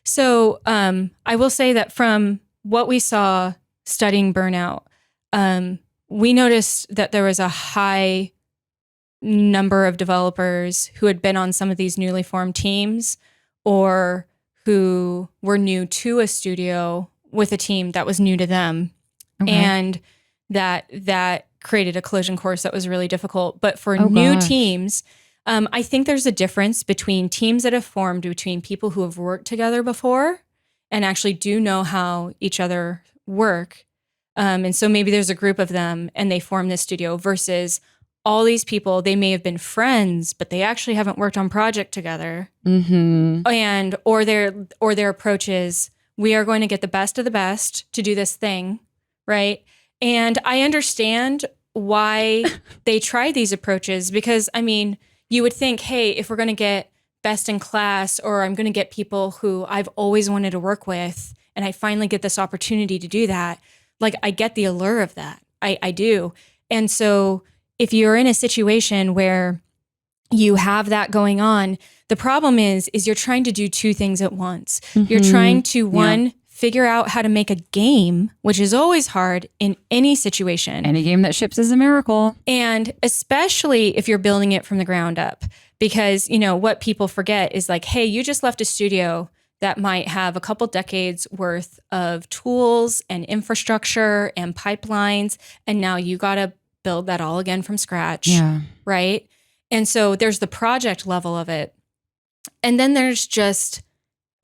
So I will say that from what we saw studying burnout, we noticed that there was a high number of developers who had been on some of these newly formed teams or who were new to a studio with a team that was new to them. Okay. And that created a collision course that was really difficult. But for new teams, I think there's a difference between teams that have formed between people who have worked together before and actually do know how each other work. And so maybe there's a group of them and they form this studio versus all these people, they may have been friends, but they actually haven't worked on project together. Mm-hmm. And or their approach is, we are going to get the best of the best to do this thing, right? And I understand why they try these approaches because, I mean, you would think, hey, if we're going to get best in class or I'm going to get people who I've always wanted to work with and I finally get this opportunity to do that, like I get the allure of that. I do. And so if you're in a situation where you have that going on, the problem is you're trying to do two things at once. Mm-hmm. You're trying to, figure out how to make a game, which is always hard in any situation. Any game that ships is a miracle. And especially if you're building it from the ground up. Because, what people forget is like, hey, you just left a studio that might have a couple decades worth of tools and infrastructure and pipelines. And now you got to build that all again from scratch, right? And so there's the project level of it. And then there's just,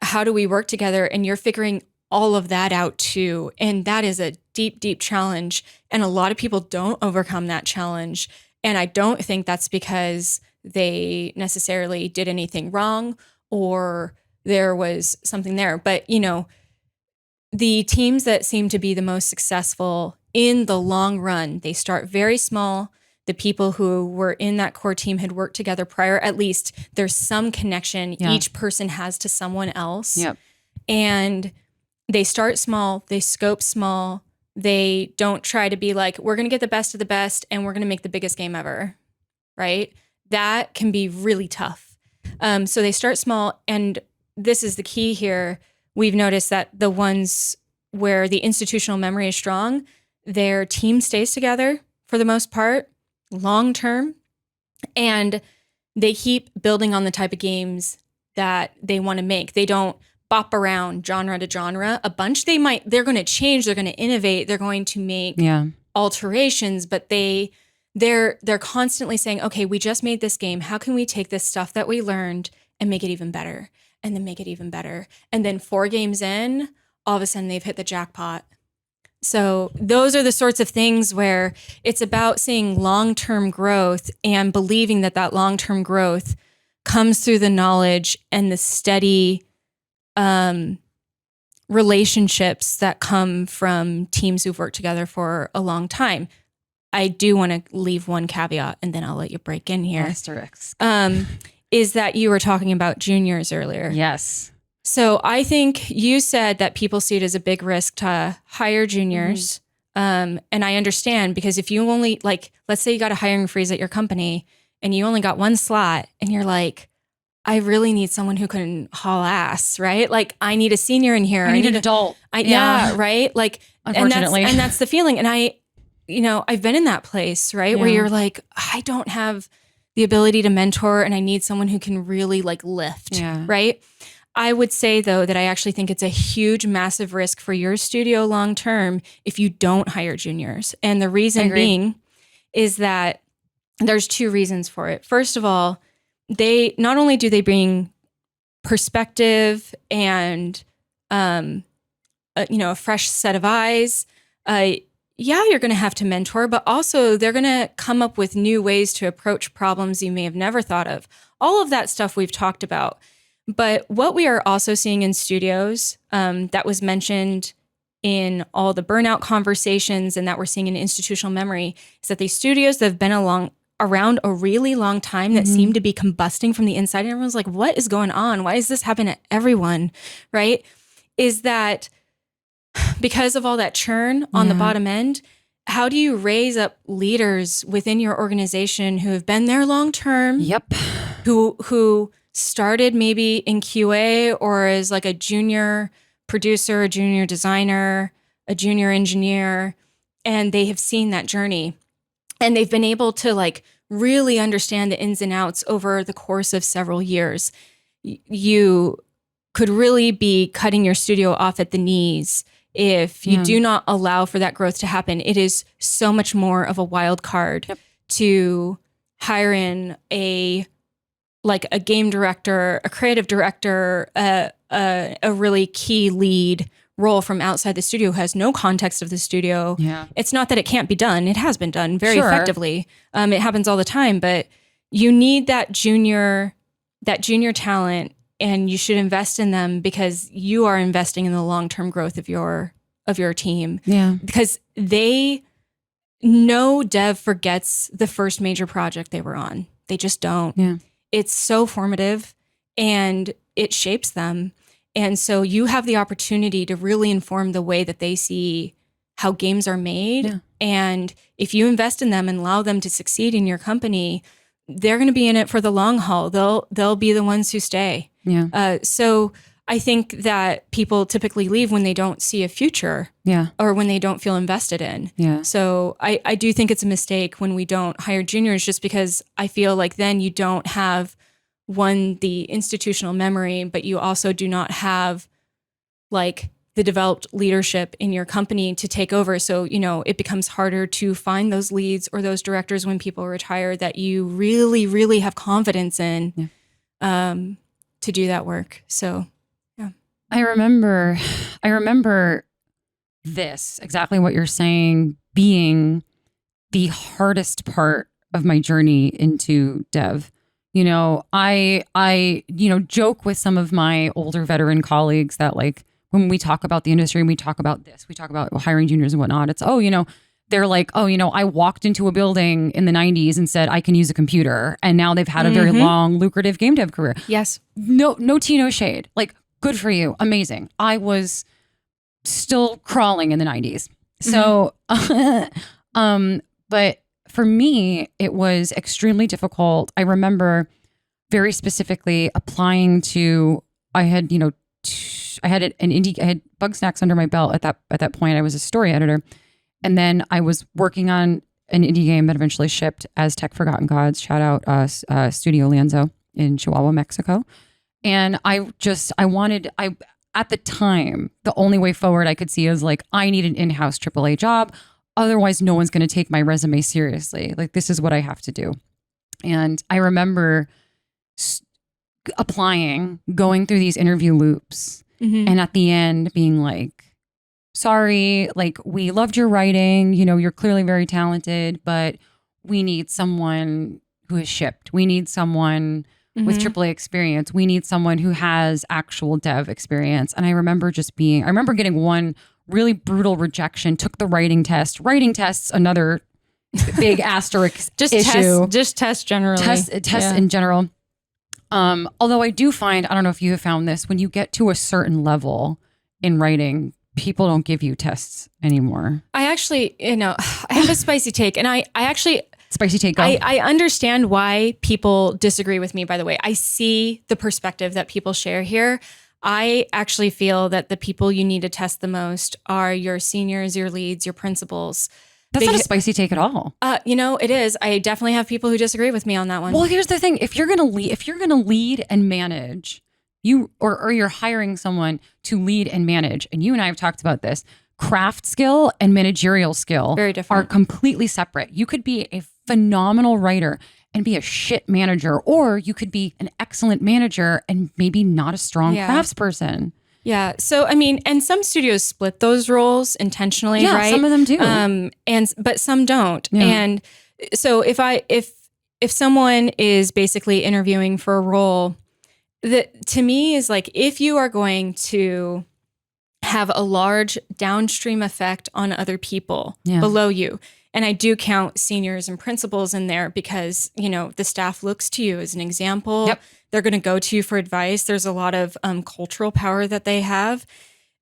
how do we work together? And you're figuring all of that out too. And that is a deep, deep challenge. And a lot of people don't overcome that challenge. And I don't think that's because they necessarily did anything wrong or there was something there. But, the teams that seem to be the most successful in the long run, they start very small. The people who were in that core team had worked together prior. At least there's some connection each person has to someone else. Yep. And they start small, they scope small. They don't try to be like, we're going to get the best of the best and we're going to make the biggest game ever, right? That can be really tough. So they start small. And this is the key here. We've noticed that the ones where the institutional memory is strong, their team stays together for the most part, long term, and they keep building on the type of games that they want to make. They don't bop around genre to genre a bunch. They're going to change, they're going to innovate, they're going to make alterations, but they're constantly saying, okay, we just made this game. How can we take this stuff that we learned and make it even better? And then make it even better. And then 4 games in, all of a sudden they've hit the jackpot. So those are the sorts of things where it's about seeing long-term growth and believing that long-term growth comes through the knowledge and the steady relationships that come from teams who've worked together for a long time. I do want to leave one caveat, and then I'll let you break in here. Asterisk. Is that you were talking about juniors earlier. Yes. So I think you said that people see it as a big risk to hire juniors. And I understand, because if you only, like, let's say you got a hiring freeze at your company and you only got one slot and you're like, I really need someone who can haul ass, right? Like, I need a senior in here. I need an adult. Yeah, right? Like, unfortunately. And that's the feeling. And I've been in that place, right? Where you're like, I don't have the ability to mentor and I need someone who can really like lift, right? I would say though that I actually think it's a huge, massive risk for your studio long-term if you don't hire juniors. And the reason being is that there's two reasons for it. First of all, they not only do they bring perspective and, a fresh set of eyes, you're going to have to mentor, but also they're going to come up with new ways to approach problems you may have never thought of. All of that stuff we've talked about. But what we are also seeing in studios that was mentioned in all the burnout conversations and that we're seeing in institutional memory is that these studios that have been around a really long time that seem to be combusting from the inside. And everyone's like, what is going on? Why is this happening to everyone? Right? Is that because of all that churn on the bottom end, how do you raise up leaders within your organization who have been there long term? Yep. Who started maybe in QA or as like a junior producer, a junior designer, a junior engineer, and they have seen that journey. And they've been able to like really understand the ins and outs over the course of several years. You could really be cutting your studio off at the knees if you do not allow for that growth to happen. It is so much more of a wild card to hire in a game director, a creative director, a really key lead role from outside the studio who has no context of the studio. Yeah. It's not that it can't be done. It has been done very effectively. It happens all the time, but you need that junior talent, and you should invest in them because you are investing in the long-term growth of your team. Yeah. Because no dev forgets the first major project they were on. They just don't. Yeah. It's so formative and it shapes them. And so you have the opportunity to really inform the way that they see how games are made. Yeah. And if you invest in them and allow them to succeed in your company, they're going to be in it for the long haul. They'll be the ones who stay. Yeah. So I think that people typically leave when they don't see a future. Yeah. Or when they don't feel invested in. Yeah. So I do think it's a mistake when we don't hire juniors, just because I feel like then you don't have the institutional memory, but you also do not have like the developed leadership in your company to take over. So, it becomes harder to find those leads or those directors when people retire that you really, really have confidence in to do that work. So, yeah. I remember this, exactly what you're saying, being the hardest part of my journey into dev. I joke with some of my older veteran colleagues that like, when we talk about the industry and we talk about this, we talk about hiring juniors and whatnot, it's, they're like, I walked into a building in the 90s and said, I can use a computer. And now they've had a very long, lucrative game dev career. Yes. No tea, no shade. Like, good for you. Amazing. I was still crawling in the 90s. So, but for me, it was extremely difficult. I remember very specifically applying to, I had an indie, I had Bug Snacks under my belt at that point. I was a story editor. And then I was working on an indie game that eventually shipped, Aztec Forgotten Gods. Shout out Studio Lienzo in Chihuahua, Mexico. And at the time, the only way forward I could see is like, I need an in-house AAA job. Otherwise, no one's going to take my resume seriously. Like, this is what I have to do. And I remember applying, going through these interview loops, and at the end being like, sorry, like, we loved your writing. You're clearly very talented, but we need someone who is shipped. We need someone with AAA experience. We need someone who has actual dev experience. And I remember getting one really brutal rejection, took the writing test. Writing tests, another big asterisk issue. Just test generally. Test in general. Although I do find, I don't know if you have found this, when you get to a certain level in writing, people don't give you tests anymore. I actually, I have a spicy take, and I actually... Spicy take, go. I understand why people disagree with me, by the way. I see the perspective that people share here. I actually feel that the people you need to test the most are your seniors, your leads, your principals. That's not a spicy take at all. It is. I definitely have people who disagree with me on that one. Well, here's the thing. If you're gonna lead and manage, or you're hiring someone to lead and manage, and you and I have talked about this, craft skill and managerial skill very different, are completely separate. You could be a phenomenal writer and be a shit manager, or you could be an excellent manager and maybe not a strong craftsperson. Yeah. So, I mean, and some studios split those roles intentionally, right? Some of them do. But some don't. Yeah. And so if someone is basically interviewing for a role, that to me is like, if you are going to have a large downstream effect on other people below you, and I do count seniors and principals in there because, the staff looks to you as an example. Yep. They're going to go to you for advice. There's a lot of cultural power that they have.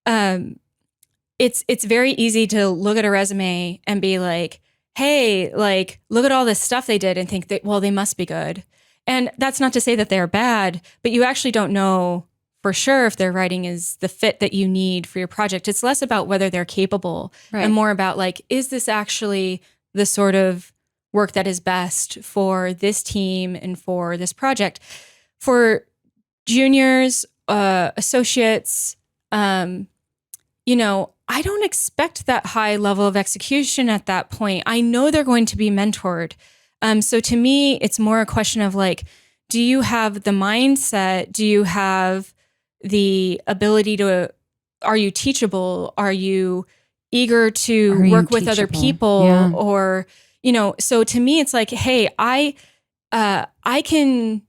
It's very easy to look at a resume and be like, hey, like, look at all this stuff they did and think that, well, they must be good. And that's not to say that they're bad, but you actually don't know for sure if their writing is the fit that you need for your project. It's less about whether they're capable and more about like, is this actually the sort of work that is best for this team and for this project? For juniors, associates, I don't expect that high level of execution at that point. I know they're going to be mentored. So to me, it's more a question of like, do you have the mindset? Do you have the ability are you teachable? Are you eager to work with other people? Yeah. Or, so to me, it's like, hey, I can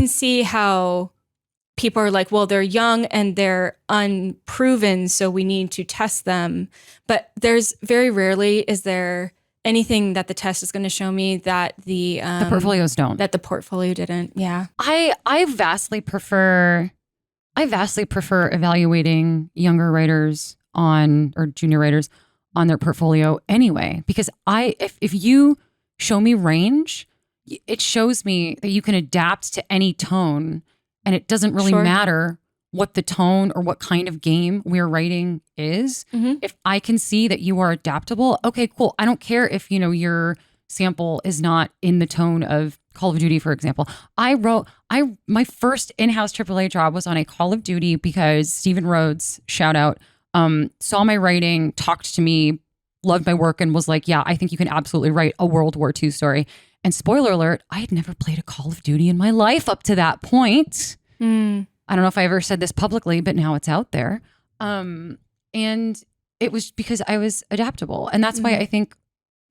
see how people are like, well, they're young and they're unproven, so we need to test them. But there's very rarely is there anything that the test is going to show me that the portfolios don't. That the portfolio didn't. Yeah. I vastly prefer evaluating younger writers or junior writers on their portfolio anyway, because if you show me range, it shows me that you can adapt to any tone, and it doesn't really matter what the tone or what kind of game we're writing is. Mm-hmm. If I can see that you are adaptable, okay, cool. I don't care if, your sample is not in the tone of Call of Duty, for example. My first in-house AAA job was on a Call of Duty because Stephen Rhodes, shout out, saw my writing, talked to me, loved my work, and was like, yeah, I think you can absolutely write a World War II story. And spoiler alert, I had never played a Call of Duty in my life up to that point. I don't know if I ever said this publicly, but now it's out there. And it was because I was adaptable. And that's why I think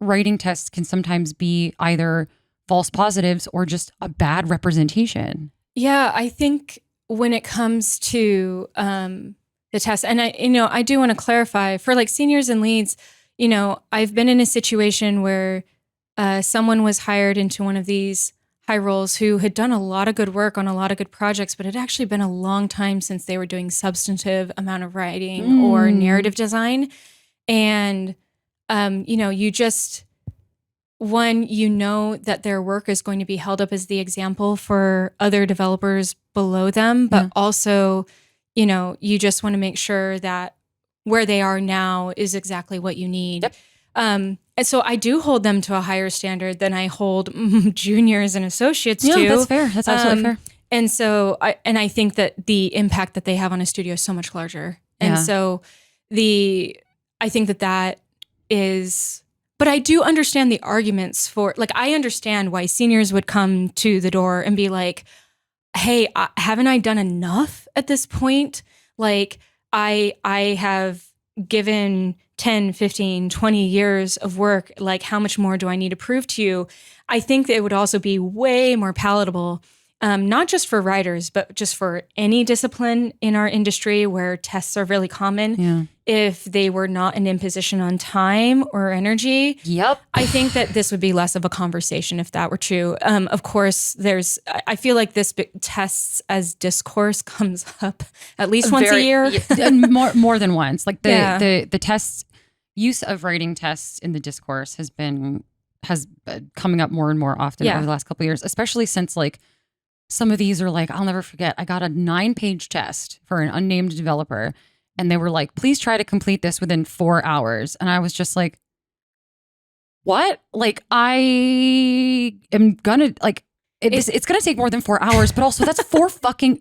writing tests can sometimes be either false positives or just a bad representation. Yeah, I think when it comes to the test, and I do want to clarify for like seniors and leads, I've been in a situation where someone was hired into one of these high roles who had done a lot of good work on a lot of good projects, but it had actually been a long time since they were doing substantive amount of writing or narrative design. And, you just, that their work is going to be held up as the example for other developers below them, but also, you just want to make sure that where they are now is exactly what you need. Yep. And so I do hold them to a higher standard than I hold juniors and associates to. Yeah, that's fair. That's absolutely fair. And so I think that the impact that they have on a studio is so much larger. And so I think that is, but I do understand the arguments for, like, I understand why seniors would come to the door and be like, hey, haven't I done enough at this point? Like I have given 10, 15, 20 years of work, like how much more do I need to prove to you? I think that it would also be way more palatable, not just for writers, but just for any discipline in our industry where tests are really common. If they were not an imposition on time or energy. Yep. I think that this would be less of a conversation if that were true. Of course, I feel like this tests as discourse comes up at least once a year. And more than once. Like the tests, use of writing tests in the discourse has been coming up more and more often over the last couple of years, especially since like some of these are like, I'll never forget, I got a 9-page test for an unnamed developer. And they were like, please try to complete this within 4 hours. And I was just like, what? Like, I am gonna, like, it's gonna take more than 4 hours, but also that's 4 fucking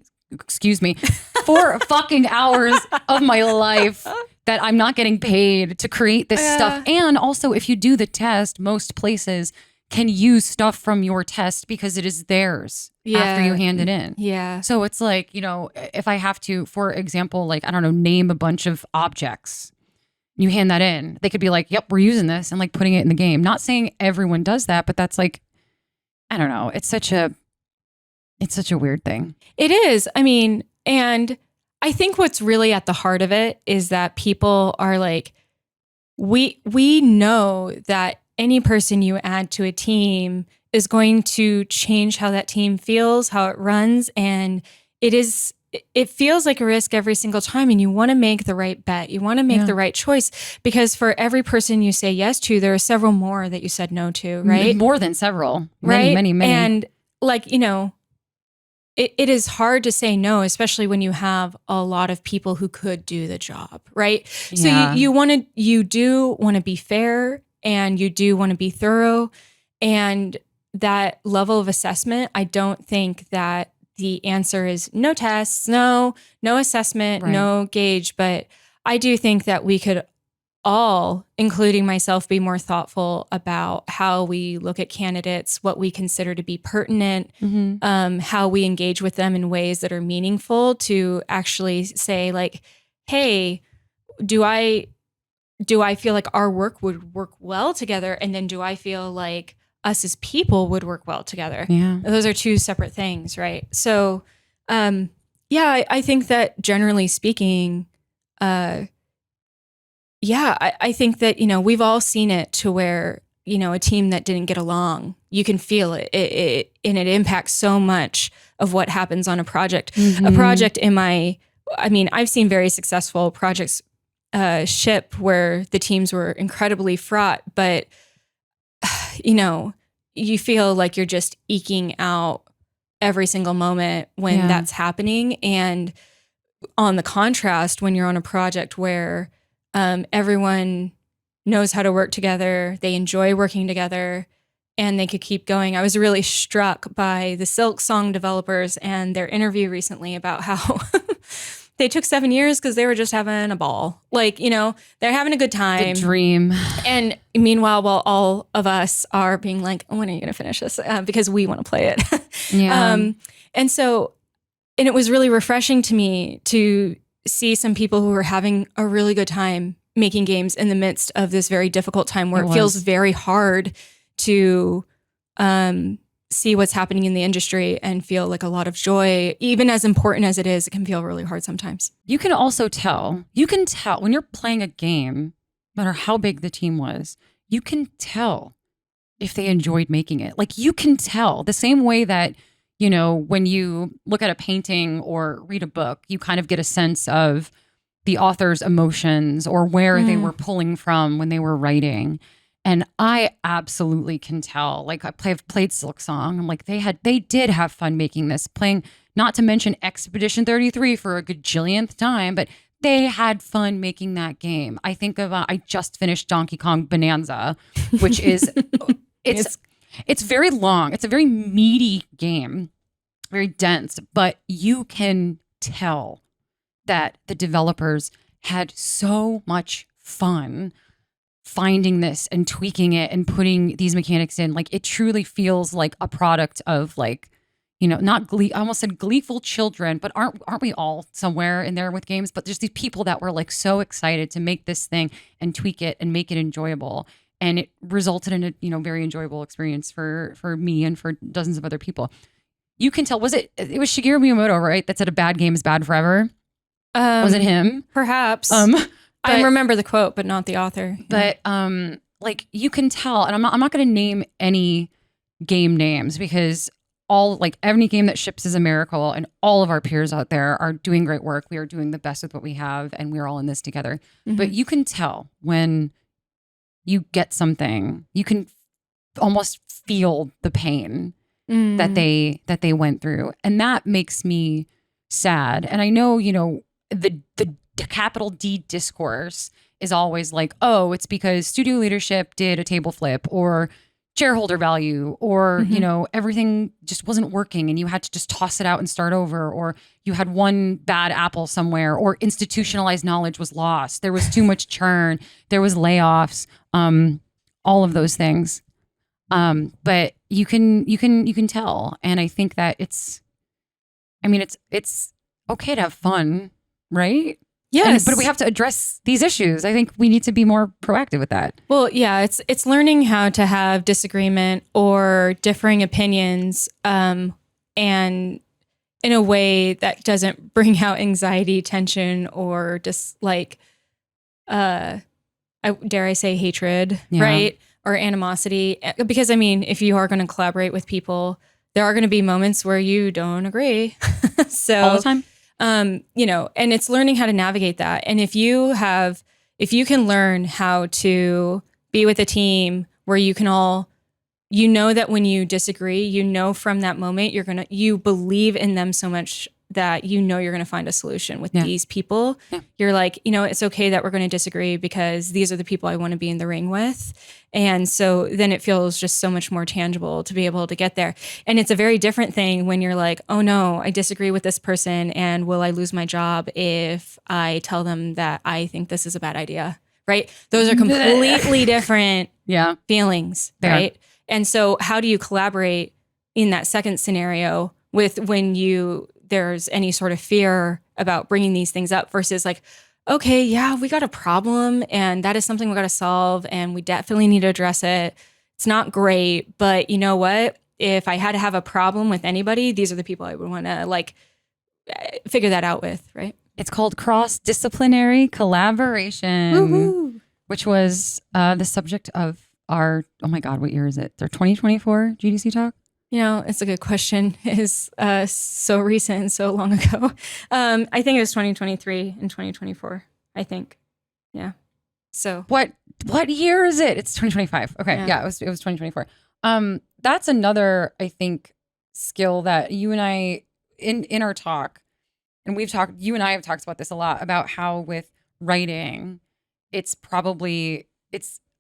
hours of my life that I'm not getting paid to create this stuff. And also, if you do the test, most places can use stuff from your test because it is theirs after you hand it in. Yeah. So it's like, you know, if I have to, for example, like, I don't know, name a bunch of objects, you hand that in, they could be like, yep, we're using this, and like putting it in the game. Not saying everyone does that, but that's like, I don't know. It's such a weird thing. It is. I mean, and I think what's really at the heart of it is that people are like, we know that any person you add to a team is going to change how that team feels, how it runs. And it feels like a risk every single time. And you want to make the right bet. You want to make the right choice, because for every person you say yes to, there are several more that you said no to, right? More than several. Right? Many. And like, you know, it is hard to say no, especially when you have a lot of people who could do the job, right? So you do want to be fair, and you do want to be thorough. And that level of assessment, I don't think that the answer is no tests, no assessment, no gauge. But I do think that we could all, including myself, be more thoughtful about how we look at candidates, what we consider to be pertinent, how we engage with them in ways that are meaningful, to actually say like, hey, do I feel like our work would work well together? And then do I feel like us as people would work well together? Yeah. Those are two separate things, right? So, I think that generally speaking, I think that, you know, we've all seen it to where, you know, a team that didn't get along, you can feel it, and it impacts so much of what happens on a project. A project I've seen very successful projects ship where the teams were incredibly fraught, but you know, you feel like you're just eking out every single moment when that's happening. And on the contrast, when you're on a project where everyone knows how to work together, they enjoy working together, and they could keep going. I was really struck by the Silk Song developers and their interview recently about how they took 7 years because they were just having a ball. Like, you know, they're having a good time. The dream. And meanwhile, while all of us are being like, oh, when are you going to finish this? Because we want to play it. And it was really refreshing to me to see some people who were having a really good time making games in the midst of this very difficult time where it feels very hard to see what's happening in the industry and feel like a lot of joy. Even as important as it is, it can feel really hard sometimes. You can also tell when you're playing a game, no matter how big the team was, you can tell if they enjoyed making it. Like, you can tell the same way that, you know, when you look at a painting or read a book, you kind of get a sense of the author's emotions or where they were pulling from when they were writing. And I absolutely can tell. Like, I've played Silk Song. I'm like, they did have fun making this, playing, not to mention Expedition 33 for a gajillionth time, but they had fun making that game. I think of, I just finished Donkey Kong Bonanza, which is, it's very long. It's a very meaty game, very dense, but you can tell that the developers had so much fun finding this and tweaking it and putting these mechanics in. Like, it truly feels like a product of, like, not glee, I almost said gleeful children, but aren't we all somewhere in there with games? But just these people that were like so excited to make this thing and tweak it and make it enjoyable. And it resulted in a, very enjoyable experience for me and for dozens of other people. You can tell, it was Shigeru Miyamoto, right? That said a bad game is bad forever. Was it him? Perhaps. I remember the quote, but not the author. But like you can tell, and I'm not going to name any game names because any game that ships is a miracle, and all of our peers out there are doing great work. We are doing the best with what we have, and we're all in this together. Mm-hmm. But you can tell when you get something, you can almost feel the pain that they went through, and that makes me sad. And I know, the capital D discourse is always like, oh, it's because studio leadership did a table flip or shareholder value or, everything just wasn't working and you had to just toss it out and start over, or you had one bad apple somewhere, or institutionalized knowledge was lost. There was too much churn. There was layoffs, all of those things. But you can tell. And I think that it's okay to have fun, right? Yes. But we have to address these issues. I think we need to be more proactive with that. Well, yeah, it's learning how to have disagreement or differing opinions, and in a way that doesn't bring out anxiety, tension, or just like, dare I say hatred, right? Or animosity. Because if you are going to collaborate with people, there are going to be moments where you don't agree. So all the time. And it's learning how to navigate that. And if you can learn how to be with a team where you can all, that when you disagree, from that moment, you believe in them so much that you're going to find a solution with these people. Yeah. You're like, it's okay that we're going to disagree because these are the people I want to be in the ring with. And so then it feels just so much more tangible to be able to get there. And it's a very different thing when you're like, oh no, I disagree with this person. And will I lose my job if I tell them that I think this is a bad idea? Right? Those are completely different feelings. Right? And so how do you collaborate in that second scenario with when there's any sort of fear about bringing these things up versus like, okay, yeah, we got a problem and that is something we got to solve and we definitely need to address it. It's not great, but you know what? If I had to have a problem with anybody, these are the people I would want to figure that out with, right? It's called cross-disciplinary collaboration, Woo-hoo. Which was the subject of our, oh my God, what year is it? Our 2024 GDC talk? It's a good question. It's so recent and so long ago. I think it was 2023 and 2024, I think. Yeah. So what year is it? It's 2025. Okay. Yeah, it was 2024. That's another, I think, skill that you and I in our talk, and you and I have talked about this a lot, about how with writing, it's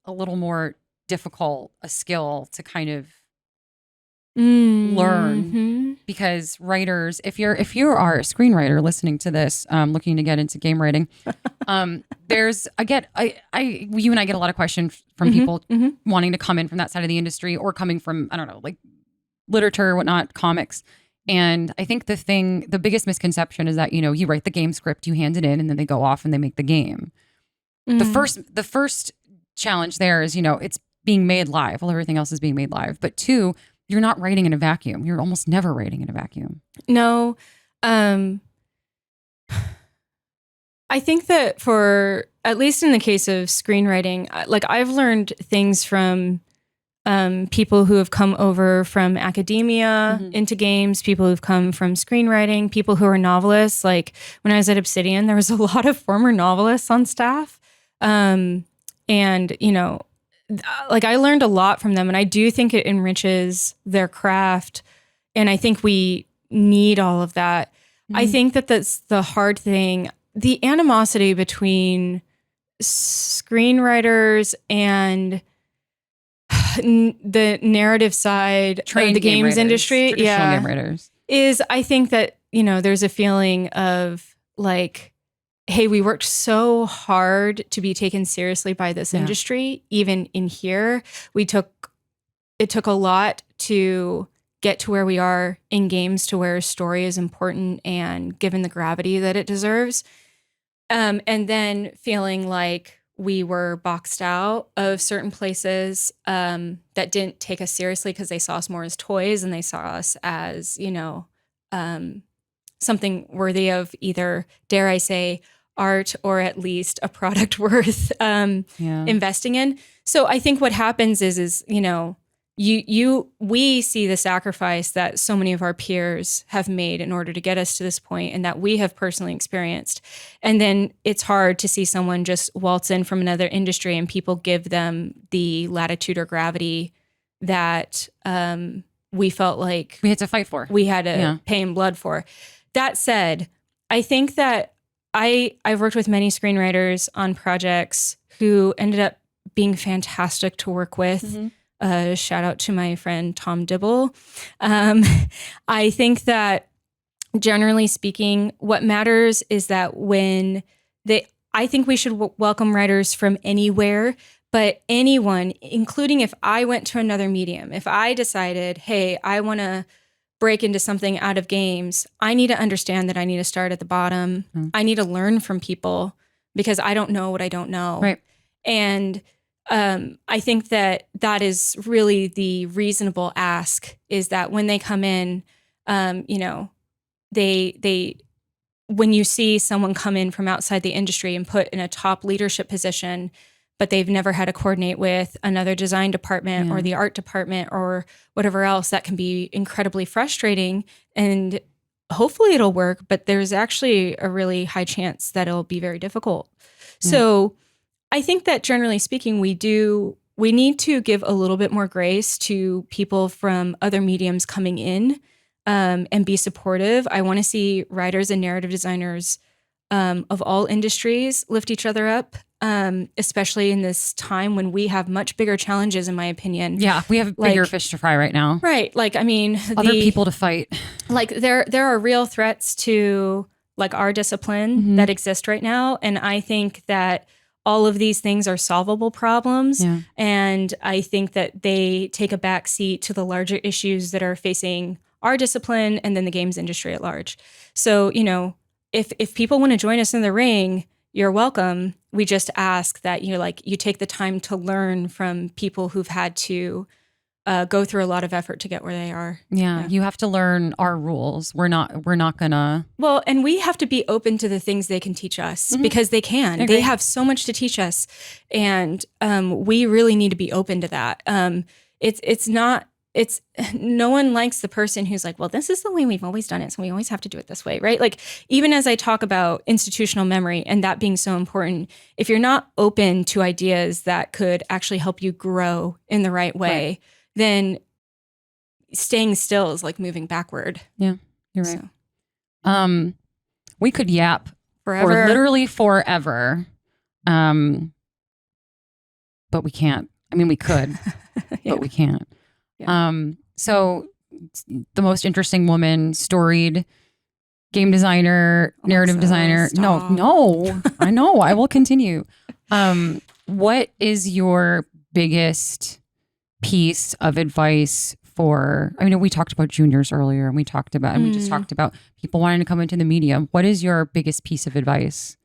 a little more difficult a skill to kind of learn, because writers, if you are a screenwriter listening to this, looking to get into game writing, you and I get a lot of questions from people wanting to come in from that side of the industry or coming from, I don't know, like literature or whatnot, comics. And I think the biggest misconception is that, you write the game script, you hand it in, and then they go off and they make the game. The first challenge there is, it's being made live while everything else is being made live. But two, you're not writing in a vacuum. You're almost never writing in a vacuum. No. I think that for, at least in the case of screenwriting, I've learned things from people who have come over from academia into games, people who've come from screenwriting, people who are novelists. Like when I was at Obsidian, there was a lot of former novelists on staff. And, I learned a lot from them, and I do think it enriches their craft. And I think we need all of that. I think that that's the hard thing. The animosity between screenwriters and the narrative side of the games industry, game writers, is I think that, there's a feeling of like, hey, we worked so hard to be taken seriously by this industry. Even in here, it took a lot to get to where we are in games to where story is important and given the gravity that it deserves. And then feeling like we were boxed out of certain places that didn't take us seriously because they saw us more as toys and they saw us as, something worthy of either, dare I say, art or at least a product worth investing in. So I think what happens is we see the sacrifice that so many of our peers have made in order to get us to this point and that we have personally experienced. And then it's hard to see someone just waltz in from another industry and people give them the latitude or gravity that we felt like we had to fight for. We had to pay in blood for. That said, I think that I've worked with many screenwriters on projects who ended up being fantastic to work with. Mm-hmm. Shout out to my friend Tom Dibble. I think that generally speaking, what matters is that I think we should welcome writers from anywhere, but anyone, including if I went to another medium, if I decided, hey, I want to break into something out of games, I need to understand that I need to start at the bottom. Mm. I need to learn from people because I don't know what I don't know. Right. And I think that is really the reasonable ask, is that when they come in, they when you see someone come in from outside the industry and put in a top leadership position, but they've never had to coordinate with another design department or the art department or whatever else, that can be incredibly frustrating. And hopefully it'll work, but there's actually a really high chance that it'll be very difficult. Yeah. So I think that generally speaking, we need to give a little bit more grace to people from other mediums coming in and be supportive. I want to see writers and narrative designers of all industries lift each other up, especially in this time when we have much bigger challenges, in my opinion. Yeah, we have bigger fish to fry right now. Right. Like, I mean, other people to fight. Like there are real threats to like our discipline that exist right now. And I think that all of these things are solvable problems. Yeah. And I think that they take a back seat to the larger issues that are facing our discipline and then the games industry at large. So, if people want to join us in the ring, you're welcome. We just ask that you take the time to learn from people who've had to go through a lot of effort to get where they are. Yeah, you have to learn our rules. We're not gonna. Well, and we have to be open to the things they can teach us because they can. They have so much to teach us, and we really need to be open to that. It's no one likes the person who's like, well, this is the way we've always done it, so we always have to do it this way, right? Like, even as I talk about institutional memory and that being so important, if you're not open to ideas that could actually help you grow in the right way, then staying still is like moving backward. Yeah, you're right. So. We could yap forever. For literally forever, but we can't. I mean, we could, but we can't. Yeah. So the most interesting woman, storied game designer, narrative designer. Stop. No, I know. I will continue. What is your biggest piece of advice for, we talked about juniors earlier and we just talked about people wanting to come into the medium. What is your biggest piece of advice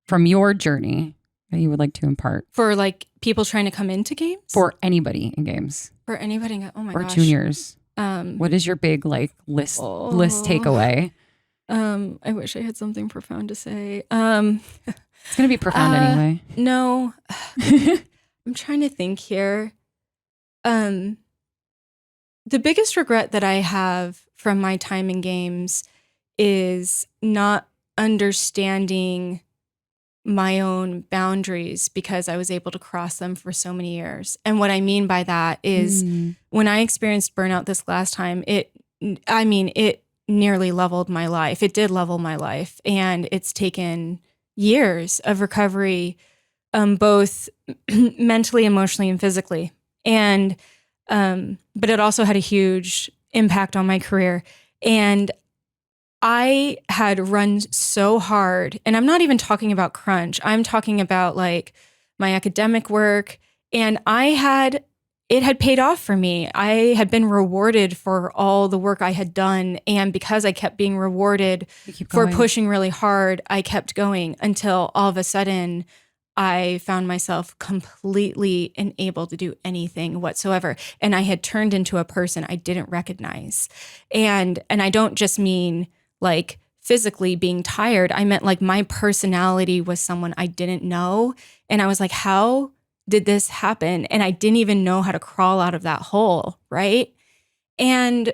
from your journey that you would like to impart? For like people trying to come into games? For anybody in games. For anybody, oh my gosh. Or juniors. What is your big list takeaway? I wish I had something profound to say. It's going to be profound anyway. No. I'm trying to think here. The biggest regret that I have from my time in games is not understanding my own boundaries because I was able to cross them for so many years. And what I mean by that is when I experienced burnout this last time, it nearly leveled my life. It did level my life. And it's taken years of recovery, both mentally, emotionally, and physically. And but it also had a huge impact on my career. And I had run so hard, and I'm not even talking about crunch. I'm talking about like my academic work. And I had it had paid off for me. I had been rewarded for all the work I had done. And because I kept being rewarded for pushing really hard, I kept going until all of a sudden I found myself completely unable to do anything whatsoever. And I had turned into a person I didn't recognize. And I don't just mean like physically being tired. I meant like my personality was someone I didn't know. And I was like, how did this happen? And I didn't even know how to crawl out of that hole, right? And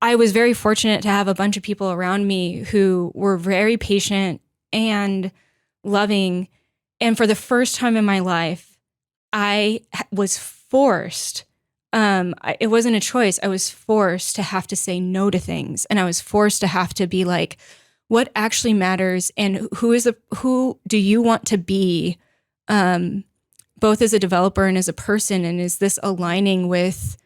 I was very fortunate to have a bunch of people around me who were very patient and loving. And for the first time in my life, I was forced. It wasn't a choice. I was forced to have to say no to things. And I was forced to have to be like, what actually matters? And who do you want to be? Both as a developer and as a person, and is this aligning with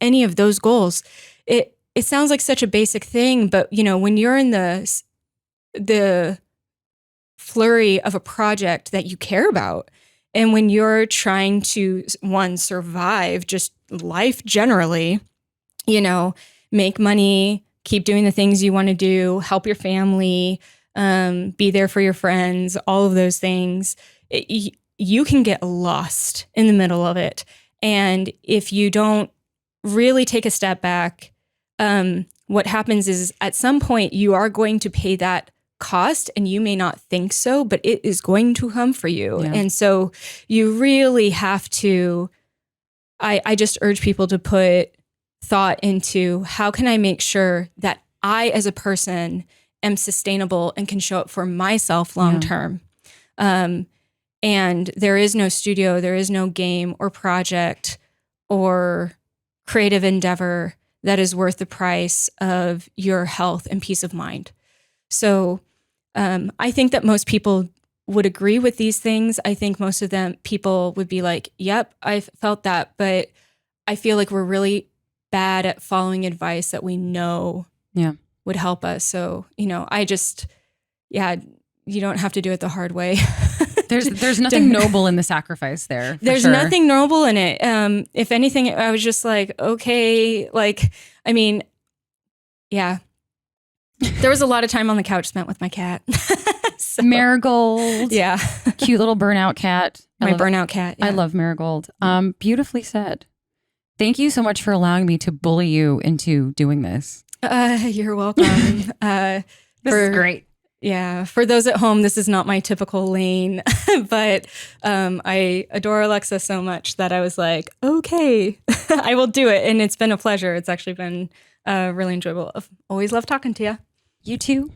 any of those goals? It sounds like such a basic thing, but when you're in the flurry of a project that you care about, and when you're trying to survive just life generally, make money, keep doing the things you want to do, help your family, be there for your friends, all of those things, you can get lost in the middle of it. And if you don't really take a step back, what happens is at some point you are going to pay that cost, and you may not think so, but it is going to come for you. Yeah. And so you really have to, I just urge people to put thought into, how can I make sure that I as a person am sustainable and can show up for myself long term? And there is no studio, there is no game or project or creative endeavor that is worth the price of your health and peace of mind. So I think that most people would agree with these things. I think most of people would be like, yep, I felt that. But I feel like we're really bad at following advice that we know would help us. So, you don't have to do it the hard way. There's nothing noble in the sacrifice there. There's nothing noble in it. If anything, I was just like, okay, there was a lot of time on the couch spent with my cat. So, Marigold. Yeah. Cute little burnout cat. Burnout cat. Yeah. I love Marigold. Beautifully said. Thank you so much for allowing me to bully you into doing this. You're welcome. This is great. Yeah. For those at home, this is not my typical lane, but I adore Alexa so much that I was like, okay, I will do it. And it's been a pleasure. It's actually been really enjoyable. I've always loved talking to you. You too.